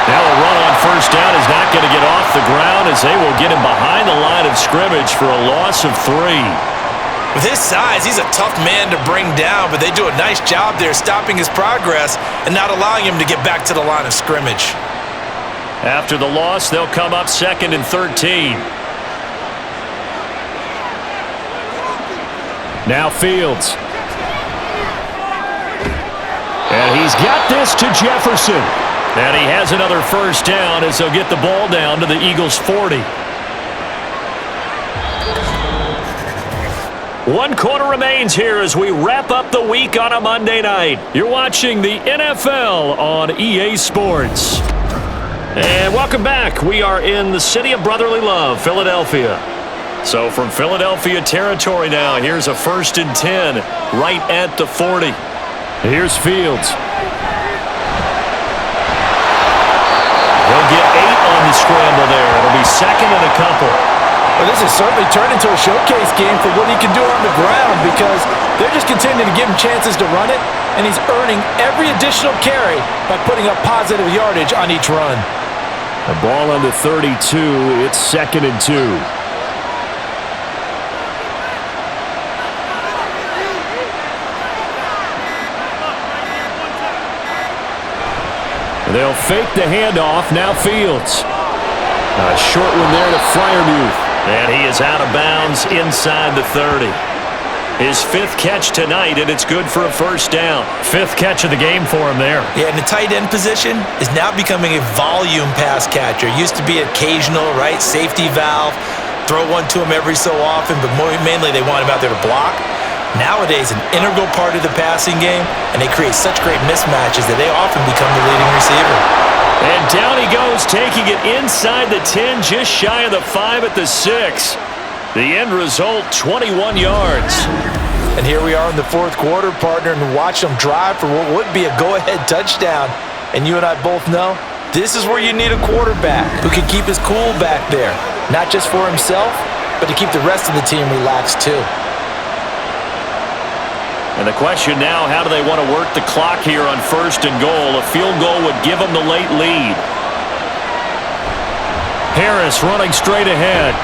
Now a run on 1st down is not going to get off the ground as they will get him behind the line of scrimmage for a loss of 3. With his size, he's a tough man to bring down, but they do a nice job there stopping his progress and not allowing him to get back to the line of scrimmage. After the loss, they'll come up 2nd and 13. Now Fields. And he's got this to Jefferson. And he has another 1st down as they'll get the ball down to the Eagles' 40. 1 quarter remains here as we wrap up the week on a Monday night. You're watching the NFL on EA Sports. And welcome back. We are in the city of brotherly love, Philadelphia. So from Philadelphia territory now, here's a 1st and 10 right at the 40. Here's Fields. He'll get 8 on the scramble there. It'll be 2nd and a couple. Well, this has certainly turned into a showcase game for what he can do on the ground because they're just continuing to give him chances to run it, and he's earning every additional carry by putting up positive yardage on each run. The ball on the 32. It's 2nd and 2. They'll fake the handoff. Now Fields. A short one there to Freiermuth. And he is out of bounds inside the 30. His 5th catch tonight, and it's good for a first down. 5th catch of the game for him there. Yeah, and the tight end position is now becoming a volume pass catcher. Used to be occasional, right? Safety valve. Throw one to him every so often, but mainly they want him out there to block. Nowadays, an integral part of the passing game, and they create such great mismatches that they often become the leading receiver. And down he goes, taking it inside the 10, just shy of the 5 at the 6. The end result, 21 yards. And here we are in the 4th quarter, partner, and watch them drive for what would be a go-ahead touchdown. And you and I both know this is where you need a quarterback who can keep his cool back there, not just for himself, but to keep the rest of the team relaxed too. And the question now, how do they want to work the clock here on 1st and goal? A field goal would give them the late lead. Harris running straight ahead.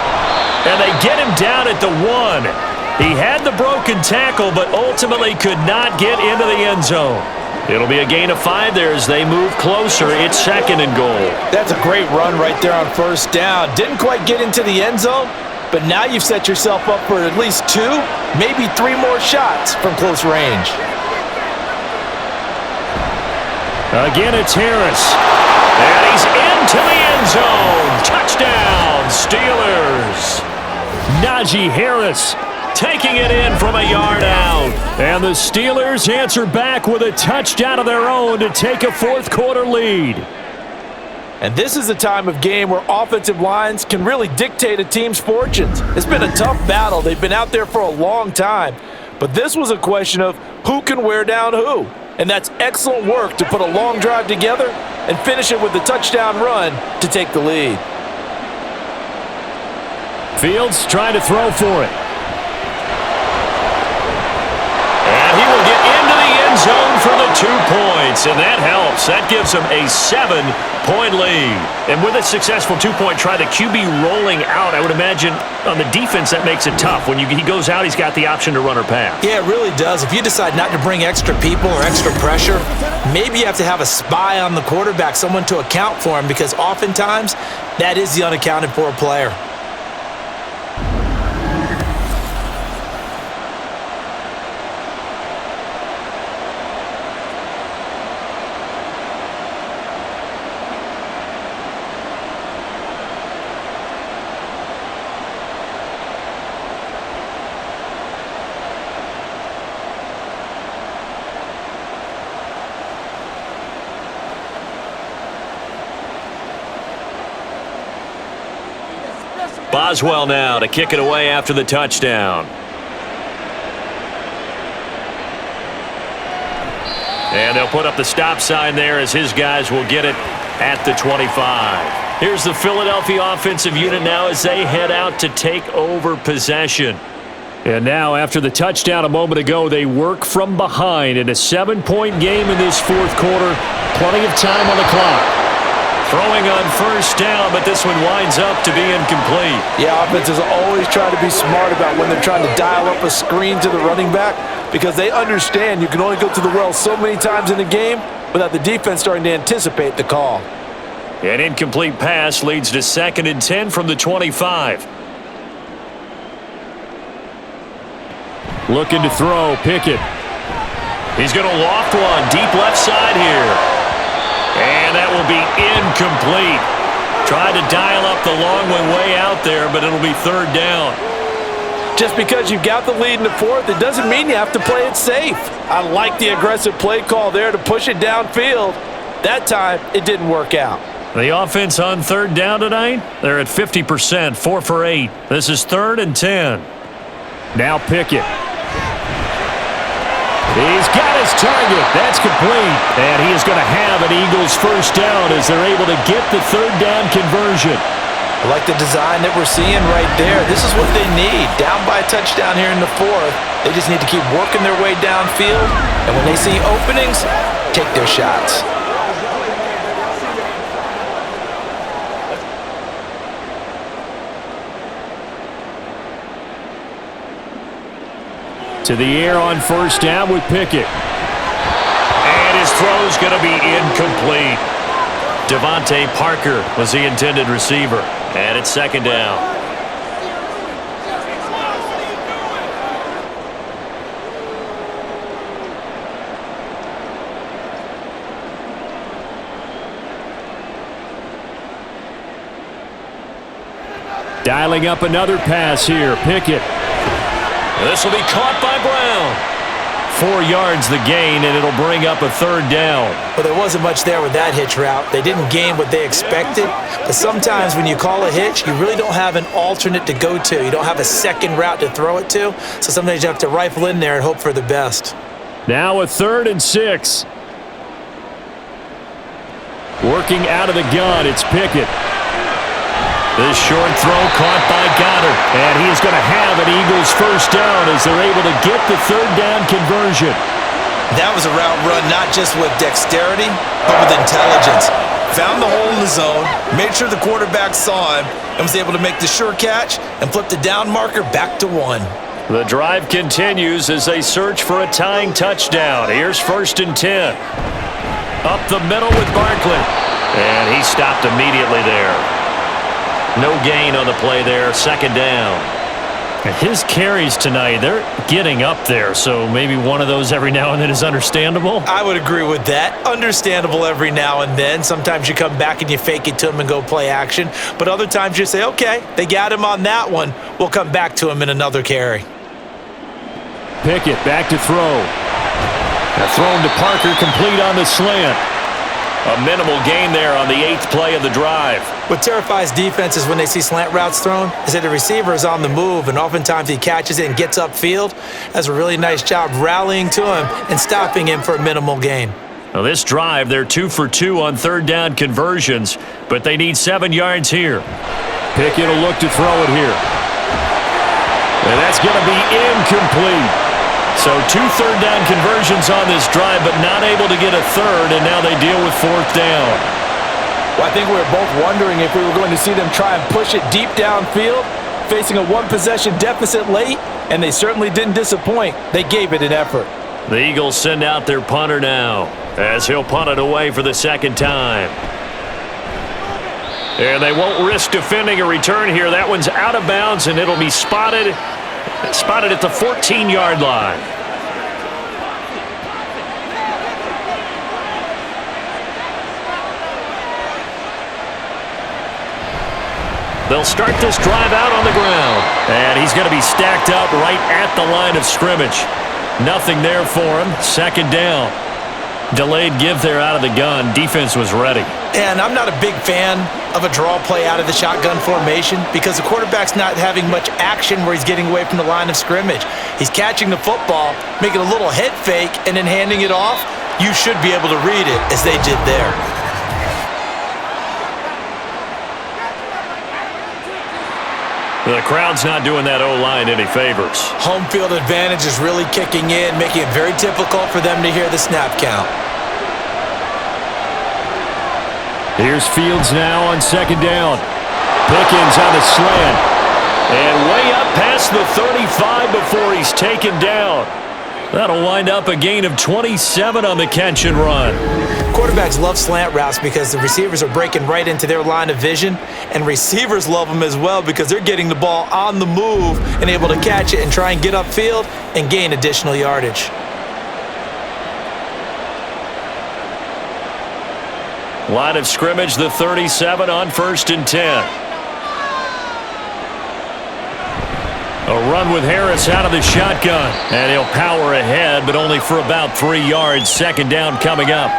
And they get him down at the 1. He had the broken tackle, but ultimately could not get into the end zone. It'll be a gain of 5 there as they move closer. It's 2nd and goal. That's a great run right there on 1st down. Didn't quite get into the end zone, but now you've set yourself up for at least 2, maybe 3 more shots from close range. Again, it's Harris. And he's into the end zone. Touchdown, Steelers. Najee Harris taking it in from a yard out. And the Steelers answer back with a touchdown of their own to take a 4th quarter lead. And this is a time of game where offensive lines can really dictate a team's fortunes. It's been a tough battle. They've been out there for a long time. But this was a question of who can wear down who. And that's excellent work to put a long drive together and finish it with a touchdown run to take the lead. Fields trying to throw for it. And he will get into the end zone for the 2 points, and that helps. That gives him a 7-point lead. And with a successful 2-point try, the QB rolling out, I would imagine on the defense that makes it tough. When he goes out, he's got the option to run or pass. Yeah, it really does. If you decide not to bring extra people or extra pressure, maybe you have to have a spy on the quarterback, someone to account for him, because oftentimes that is the unaccounted for player. Boswell now to kick it away after the touchdown. And they'll put up the stop sign there as his guys will get it at the 25. Here's the Philadelphia offensive unit now as they head out to take over possession. And now, after the touchdown a moment ago, they work from behind in a 7-point game in this 4th quarter. Plenty of time on the clock. Throwing on 1st down, but this one winds up to be incomplete. Yeah, offenses always try to be smart about when they're trying to dial up a screen to the running back because they understand you can only go to the well so many times in a game without the defense starting to anticipate the call. An incomplete pass leads to 2nd and 10 from the 25. Looking to throw, Pickett. He's going to loft one deep left side here. And that will be incomplete. Tried to dial up the long one way out there, but it'll be 3rd down. Just because you've got the lead in the 4th, it doesn't mean you have to play it safe. I like the aggressive play call there to push it downfield. That time, it didn't work out. The offense on 3rd down tonight, they're at 50%, 4 for 8. This is 3rd and 10. Now Pickett. He's got his target. That's complete. And he is going to have an Eagles 1st down as they're able to get the 3rd down conversion. I like the design that we're seeing right there. This is what they need. Down by a touchdown here in the fourth. They just need to keep working their way downfield. And when they see openings, take their shots. To the air on first down with Pickett. And his throw's going to be incomplete. Devontae Parker was the intended receiver. And it's second down. Dialing up another pass here. Pickett. This will be caught by Brown. 4 yards the gain, and it'll bring up a third down. Well, there wasn't much there with that hitch route. They didn't gain what they expected. But sometimes when you call a hitch, you really don't have an alternate to go to. You don't have a second route to throw it to. So sometimes you have to rifle in there and hope for the best. Now a 3rd and 6. Working out of the gun, it's Pickett. This short throw caught by Goddard. And he is going to have an Eagles first down as they're able to get the third down conversion. That was a route run not just with dexterity, but with intelligence. Found the hole in the zone, made sure the quarterback saw him, and was able to make the sure catch and flip the down marker back to 1. The drive continues as they search for a tying touchdown. Here's 1st and 10. Up the middle with Barkley. And he stopped immediately there. No gain on the play there, second down. His carries tonight, they're getting up there, so maybe one of those every now and then is understandable. I would agree with that. Understandable every now and then. Sometimes you come back and you fake it to him and go play action. But other times you say, okay, they got him on that one. We'll come back to him in another carry. Pickett back to throw. Thrown to Parker, complete on the slant. A minimal gain there on the 8th play of the drive. What terrifies defenses when they see slant routes thrown is that the receiver is on the move, and oftentimes he catches it and gets upfield. Does a really nice job rallying to him and stopping him for a minimal gain. Now this drive, they're 2 for 2 on third down conversions, but they need 7 yards here. Pickett will look to throw it here. And that's going to be incomplete. So 2 third down conversions on this drive, but not able to get a third, and now they deal with 4th down. Well, I think we were both wondering if we were going to see them try and push it deep downfield, facing a 1-possession deficit late, and they certainly didn't disappoint. They gave it an effort. The Eagles send out their punter now, as he'll punt it away for the second time. And they won't risk defending a return here. That one's out of bounds, and it'll be spotted at the 14-yard line. They'll start this drive out on the ground. And he's going to be stacked up right at the line of scrimmage. Nothing there for him. Second down. Delayed give there out of the gun. Defense was ready. And I'm not a big fan of a draw play out of the shotgun formation because the quarterback's not having much action where he's getting away from the line of scrimmage. He's catching the football, making a little head fake, and then handing it off. You should be able to read it as they did there. The crowd's not doing that O-line any favors. Home field advantage is really kicking in, making it very difficult for them to hear the snap count. Here's Fields now on second down. Pickens on the slant. And way up past the 35 before he's taken down. That'll wind up a gain of 27 on the catch and run. Quarterbacks love slant routes because the receivers are breaking right into their line of vision, and receivers love them as well because they're getting the ball on the move and able to catch it and try and get upfield and gain additional yardage. Line of scrimmage, the 37 on 1st and 10. A run with Harris out of the shotgun. And he'll power ahead, but only for about 3 yards. Second down coming up.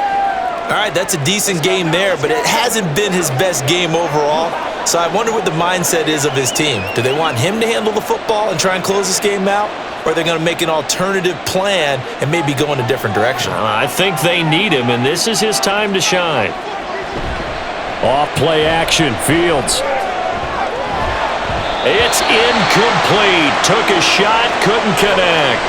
All right, that's a decent game there, but it hasn't been his best game overall. So I wonder what the mindset is of his team. Do they want him to handle the football and try and close this game out? Or are they going to make an alternative plan and maybe go in a different direction? I think they need him, and this is his time to shine. Off play action, Fields. It's incomplete. Took a shot, couldn't connect.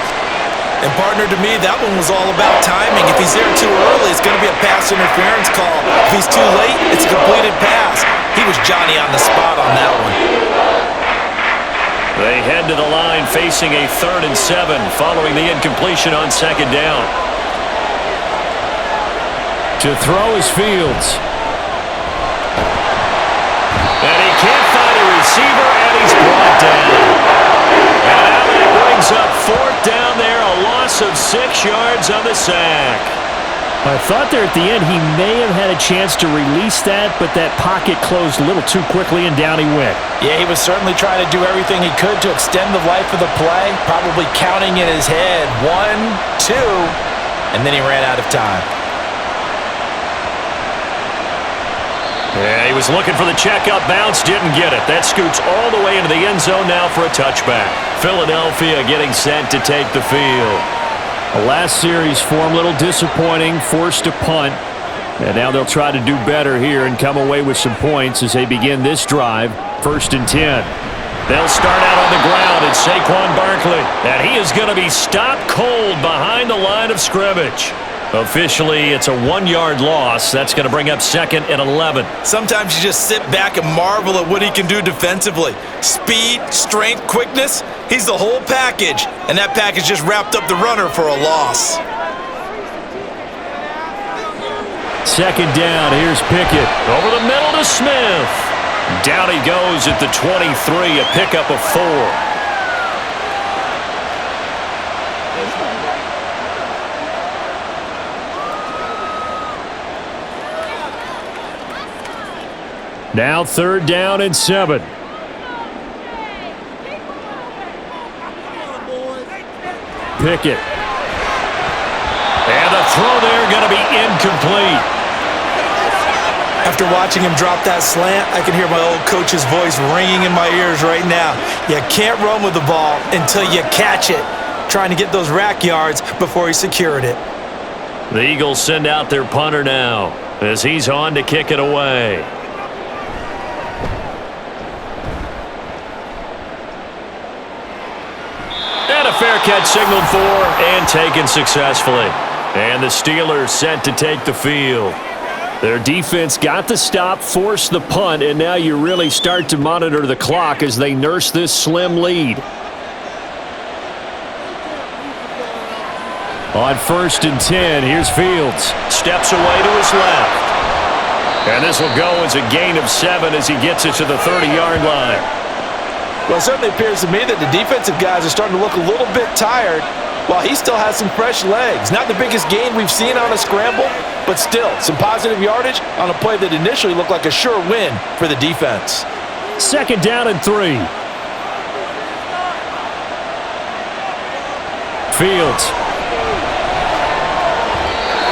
And partner, to me, that one was all about timing. If he's there too early, it's going to be a pass interference call. If he's too late, it's a completed pass. He was Johnny on the spot on that one. They head to the line facing a 3rd and 7 following the incompletion on 2nd down. To throw is Fields. And he can't find a receiver, and he's brought down. And now that brings up 4th down there, a loss of 6 yards on the sack. I thought there at the end he may have had a chance to release that, but that pocket closed a little too quickly, and down he went. Yeah, he was certainly trying to do everything he could to extend the life of the play, probably counting in his head 1, 2, and then he ran out of time. Yeah, he was looking for the checkup bounce, didn't get it. That scoots all the way into the end zone now for a touchback. Philadelphia getting set to take the field. The last series form a little disappointing, forced a punt. And now they'll try to do better here and come away with some points as they begin this drive. 1st and 10. They'll start out on the ground at Saquon Barkley. And he is going to be stopped cold behind the line of scrimmage. Officially, it's a 1-yard loss. That's going to bring up 2nd and 11. Sometimes you just sit back and marvel at what he can do defensively. Speed, strength, quickness, he's the whole package. And that package just wrapped up the runner for a loss. 2nd down, here's Pickett. Over the middle to Smith. Down he goes at the 23, a pickup of 4. Now 3rd down and 7. Pickett. And the throw there going to be incomplete. After watching him drop that slant, I can hear my old coach's voice ringing in my ears right now. You can't run with the ball until you catch it. Trying to get those rack yards before he secured it. The Eagles send out their punter now as he's on to kick it away. And a fair catch signaled for and taken successfully. And the Steelers set to take the field. Their defense got the stop, forced the punt, and now you really start to monitor the clock as they nurse this slim lead. On 1st and 10, here's Fields. Steps away to his left. And this will go as a gain of 7 as he gets it to the 30-yard line. Well, it certainly appears to me that the defensive guys are starting to look a little bit tired while he still has some fresh legs. Not the biggest gain we've seen on a scramble, but still some positive yardage on a play that initially looked like a sure win for the defense. 2nd down and 3. Fields.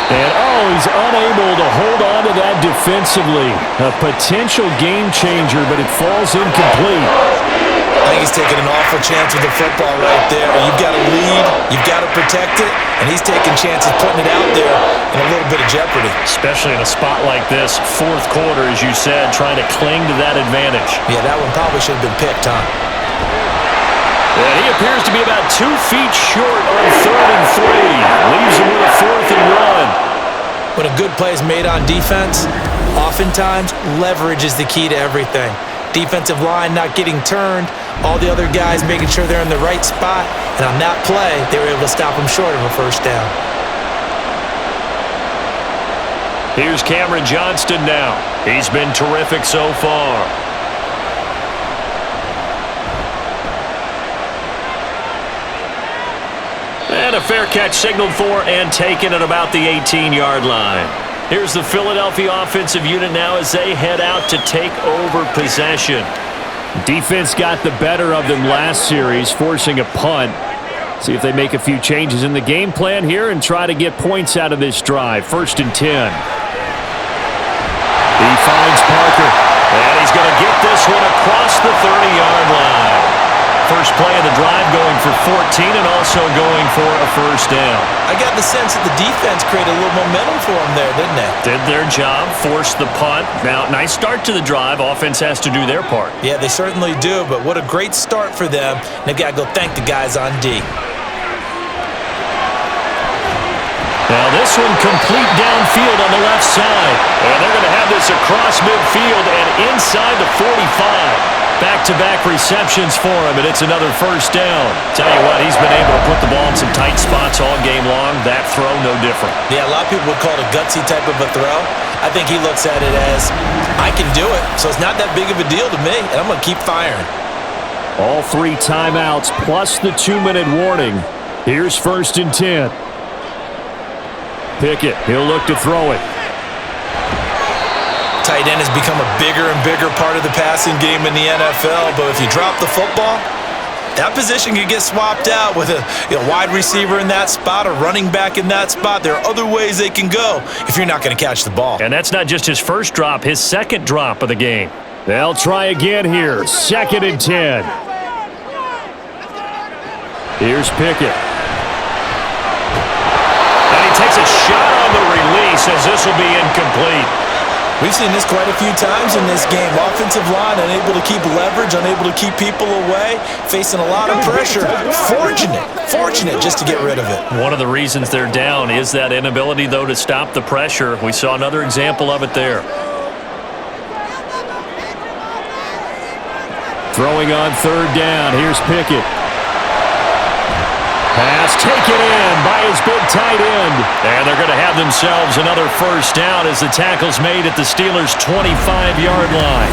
And he's unable to hold on to that defensively. A potential game changer, but it falls incomplete. I think he's taking an awful chance with the football right there. You've got to lead, you've got to protect it, and he's taking chances putting it out there in a little bit of jeopardy. Especially in a spot like this, 4th quarter, as you said, trying to cling to that advantage. Yeah, that one probably should have been picked, huh? And he appears to be about 2 feet short on 3rd and 3. Leaves him with a 4th and 1. When a good play is made on defense, oftentimes leverage is the key to everything. Defensive line not getting turned, all the other guys making sure they're in the right spot, and on that play, they were able to stop him short of a 1st down. Here's Cameron Johnston now. He's been terrific so far. And a fair catch signaled for and taken at about the 18-yard line. Here's the Philadelphia offensive unit now as they head out to take over possession. Defense got the better of them last series, forcing a punt. See if they make a few changes in the game plan here and try to get points out of this drive. 1st and 10. He finds Parker. And he's going to get this one across the 30-yard line. First play of the drive going for 14 and also going for a first down. I got the sense that the defense created a little momentum for them there, didn't they? Did their job, forced the punt. Now, nice start to the drive. Offense has to do their part. Yeah, they certainly do, but what a great start for them. They've got to go thank the guys on D. Now this one complete downfield on the left side. And they're going to have this across midfield and inside the 45. Back-to-back receptions for him, and it's another first down. Tell you what, he's been able to put the ball in some tight spots all game long. That throw, no different. Yeah, a lot of people would call it a gutsy type of a throw. I think he looks at it as, I can do it, so it's not that big of a deal to me, and I'm going to keep firing. All 3 timeouts plus the 2-minute warning. Here's 1st and 10. Pickett, he'll look to throw it. Tight end has become a bigger and bigger part of the passing game in the NFL, but if you drop the football, that position can get swapped out with a wide receiver in that spot, a running back in that spot. There are other ways they can go if you're not going to catch the ball. And that's not just his first drop, his second drop of the game. They'll try again here. 2nd and 10. Here's Pickett. And he takes a shot on the release as this will be incomplete. We've seen this quite a few times in this game. Offensive line unable to keep leverage, unable to keep people away, facing a lot of pressure. Fortunate just to get rid of it. One of the reasons they're down is that inability, though, to stop the pressure. We saw another example of it there. Throwing on 3rd down. Here's Pickett. Pass taken in by his big tight end. And they're going to have themselves another first down as the tackle's made at the Steelers' 25-yard line.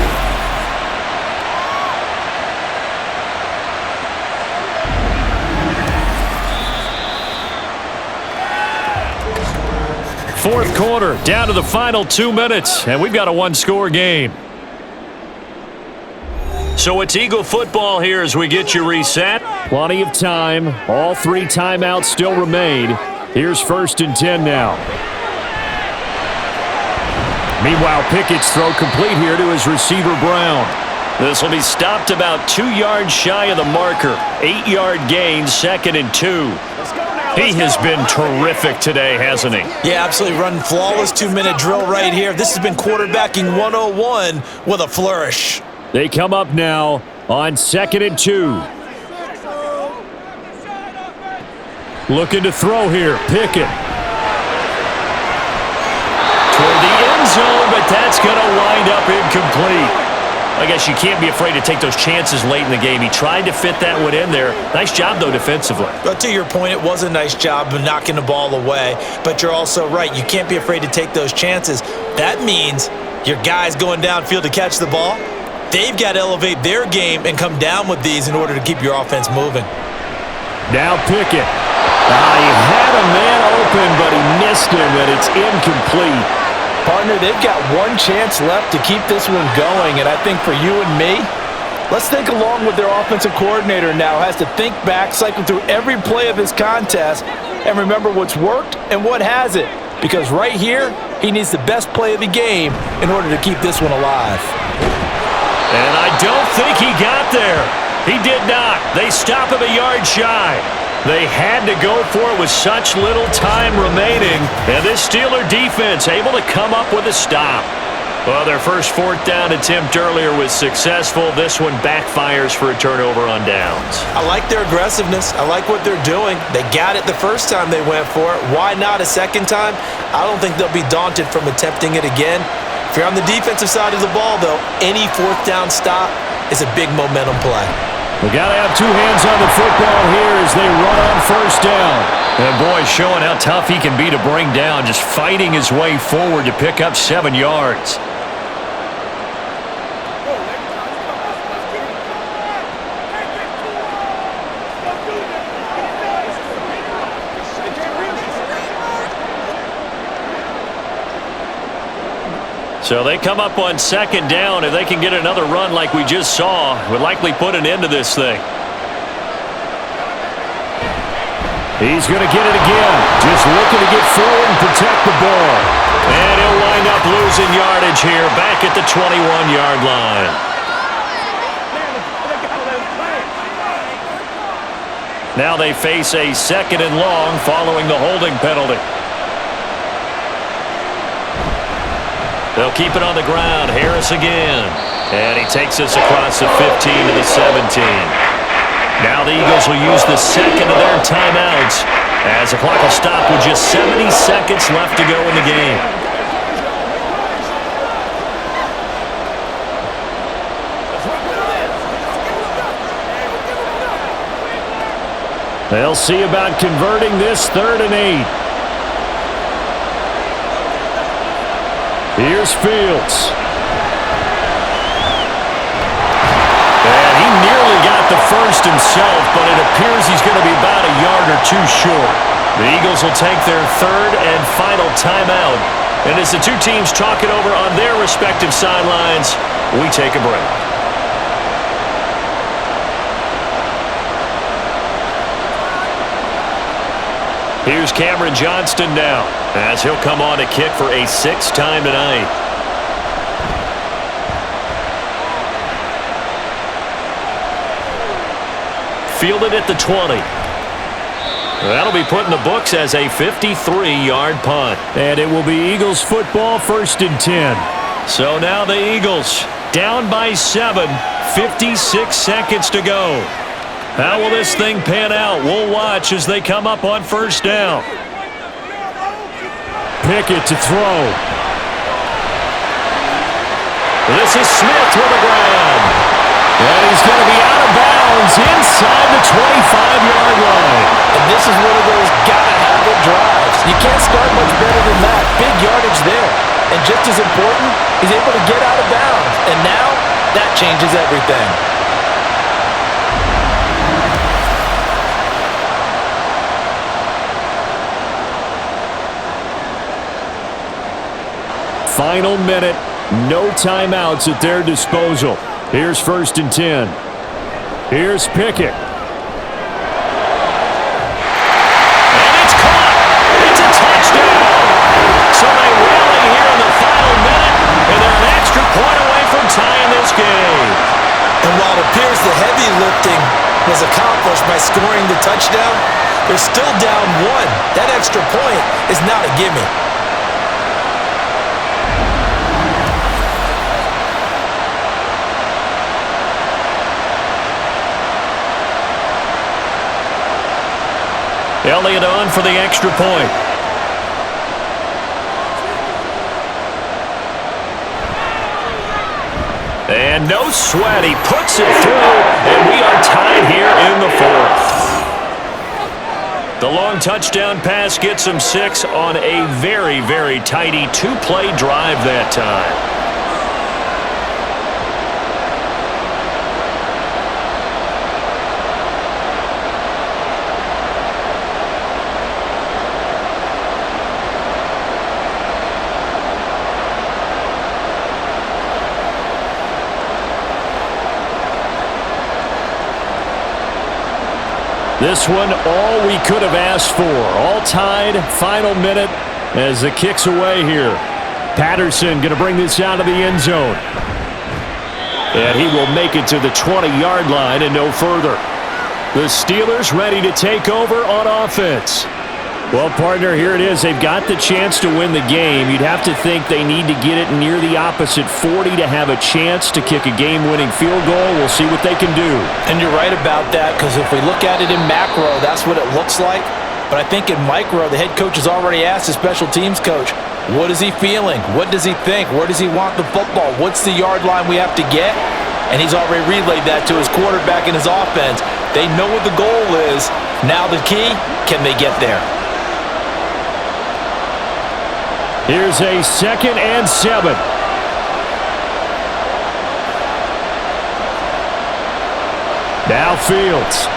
Fourth quarter, down to the final 2 minutes, and we've got a 1-score game. So it's Eagle football here as we get you reset. Plenty of time. All 3 timeouts still remain. Here's 1st and 10 now. Meanwhile, Pickett's throw complete here to his receiver, Brown. This will be stopped about 2 yards shy of the marker. 8-yard gain, 2nd and 2. He has been terrific today, hasn't he? Yeah, absolutely running flawless 2-minute drill right here. This has been quarterbacking 101 with a flourish. They come up now on 2nd and 2. Looking to throw here, Pickett. Toward the end zone, but that's going to wind up incomplete. I guess you can't be afraid to take those chances late in the game. He tried to fit that one in there. Nice job, though, defensively. But to your point, it was a nice job of knocking the ball away. But you're also right. You can't be afraid to take those chances. That means your guys going downfield to catch the ball, they've got to elevate their game and come down with these in order to keep your offense moving. Now Pickett. He had a man open, but he missed him, and it's incomplete. Partner, they've got one chance left to keep this one going, and I think for you and me, let's think along with their offensive coordinator now. Has to think back, cycle through every play of this contest, and remember what's worked and what hasn't. Because right here, he needs the best play of the game in order to keep this one alive. And I don't think he got there. He did not. They stop him a yard shy. They had to go for it with such little time remaining. And this Steeler defense able to come up with a stop. Well, their first 4th down attempt earlier was successful. This one backfires for a turnover on downs. I like their aggressiveness. I like what they're doing. They got it the first time they went for it. Why not a second time? I don't think they'll be daunted from attempting it again. If you're on the defensive side of the ball, though, any 4th down stop is a big momentum play. We got to have 2 hands on the football here as they run on 1st down. And boy, showing how tough he can be to bring down, just fighting his way forward to pick up 7 yards. So they come up on 2nd down. If they can get another run like we just saw, would likely put an end to this thing. He's going to get it again. Just looking to get forward and protect the ball. And he'll wind up losing yardage here back at the 21-yard line. Now they face a 2nd and long following the holding penalty. They'll keep it on the ground. Harris again. And he takes us across the 15 to the 17. Now the Eagles will use the 2nd of their timeouts as the clock will stop with just 70 seconds left to go in the game. They'll see about converting this 3rd and 8. Here's Fields. And he nearly got the first himself, but it appears he's going to be about a yard or two short. The Eagles will take their 3rd and final timeout. And as the two teams talk it over on their respective sidelines, we take a break. Here's Cameron Johnston now, as he'll come on to kick for a 6th time tonight. Fielded at the 20. That'll be put in the books as a 53-yard punt. And it will be Eagles football, 1st and 10. So now the Eagles down by 7, 56 seconds to go. How will this thing pan out? We'll watch as they come up on 1st down. Pickett to throw. This is Smith with a grab. And he's going to be out of bounds inside the 25-yard line. And this is one of those gotta-have-it drives. You can't start much better than that. Big yardage there. And just as important, he's able to get out of bounds. And now, that changes everything. Final minute, no timeouts at their disposal. Here's 1st and 10. Here's Pickett. And it's caught. It's a touchdown. So they rally here in the final minute, and they're an extra point away from tying this game. And while it appears the heavy lifting was accomplished by scoring the touchdown, they're still down 1. That extra point is not a gimme. Elliott on for the extra point. And no sweat. He puts it through, and we are tied here in the 4th. The long touchdown pass gets him 6 on a very, very tidy 2-play drive that time. This one, all we could have asked for. All tied, final minute as the kick's away here. Patterson going to bring this out of the end zone. And he will make it to the 20-yard line and no further. The Steelers ready to take over on offense. Well, partner, here it is. They've got the chance to win the game. You'd have to think they need to get it near the opposite 40 to have a chance to kick a game-winning field goal. We'll see what they can do. And you're right about that, because if we look at it in macro, that's what it looks like. But I think in micro, the head coach has already asked the special teams coach, what is he feeling? What does he think? Where does he want the football? What's the yard line we have to get? And he's already relayed that to his quarterback and his offense. They know what the goal is. Now the key, can they get there? Here's a 2nd and 7. Now Fields.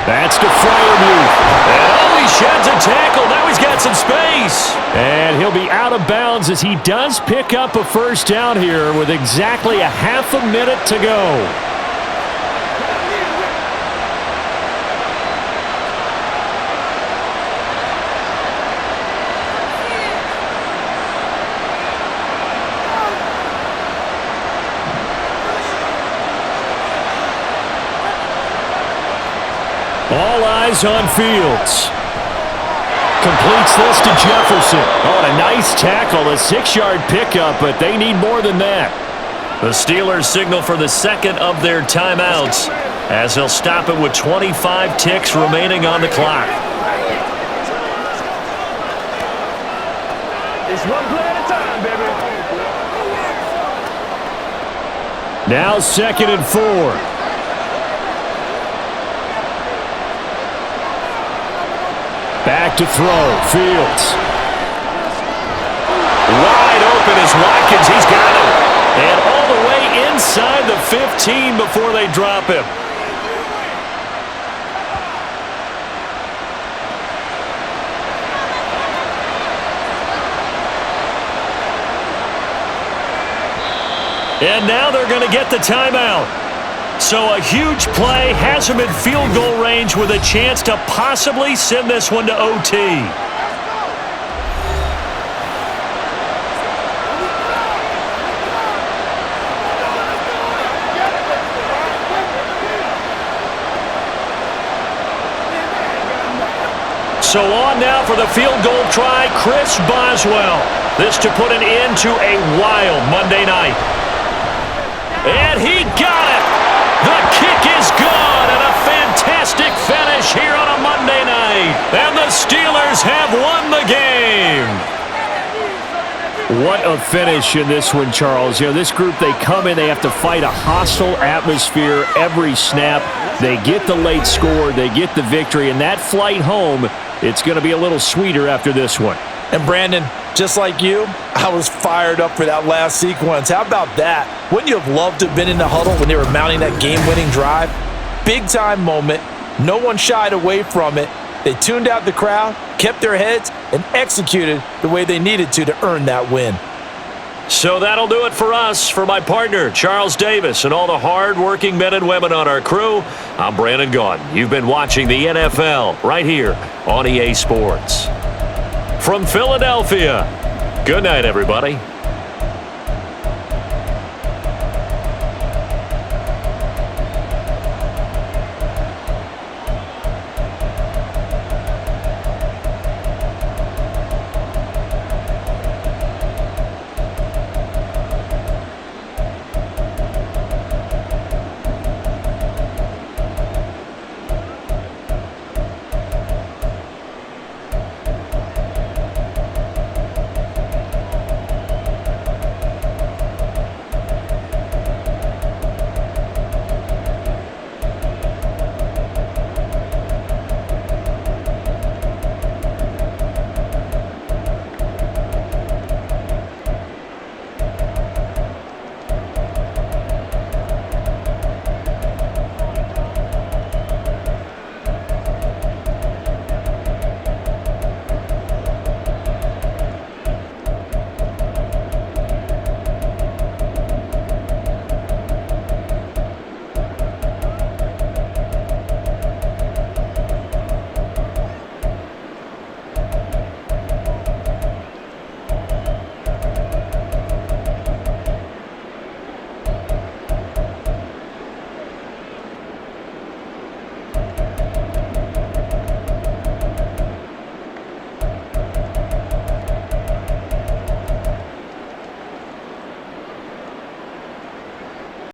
That's to Freiermuth. And he sheds a tackle. Now he's got some space. And he'll be out of bounds as he does pick up a 1st down here with exactly a half a minute to go. Eyes on Fields. Completes this to Jefferson. Oh, and a nice tackle, a 6-yard pickup, but they need more than that. The Steelers signal for the second of their timeouts as they'll stop it with 25 ticks remaining on the clock. It's one play at a time, baby. Now 2nd and 4. Back to throw. Fields. Wide open is Watkins. He's got him. And all the way inside the 15 before they drop him. And now they're going to get the timeout. So a huge play has him in field goal range with a chance to possibly send this one to OT. So on now for the field goal try, Chris Boswell. This to put an end to a wild Monday night. And he got it! The kick is gone, and a fantastic finish here on a Monday night. And the Steelers have won the game. What a finish in this one, Charles. You know, this group, they come in, they have to fight a hostile atmosphere every snap. They get the late score, they get the victory, and that flight home, it's going to be a little sweeter after this one. And Brandon, just like you, I was fired up for that last sequence. How about that? Wouldn't you have loved to have been in the huddle when they were mounting that game-winning drive? Big-time moment. No one shied away from it. They tuned out the crowd, kept their heads, and executed the way they needed to earn that win. So that'll do it for us. For my partner, Charles Davis, and all the hard-working men and women on our crew, I'm Brandon Gaudin. You've been watching the NFL right here on EA Sports. From Philadelphia, good night, everybody.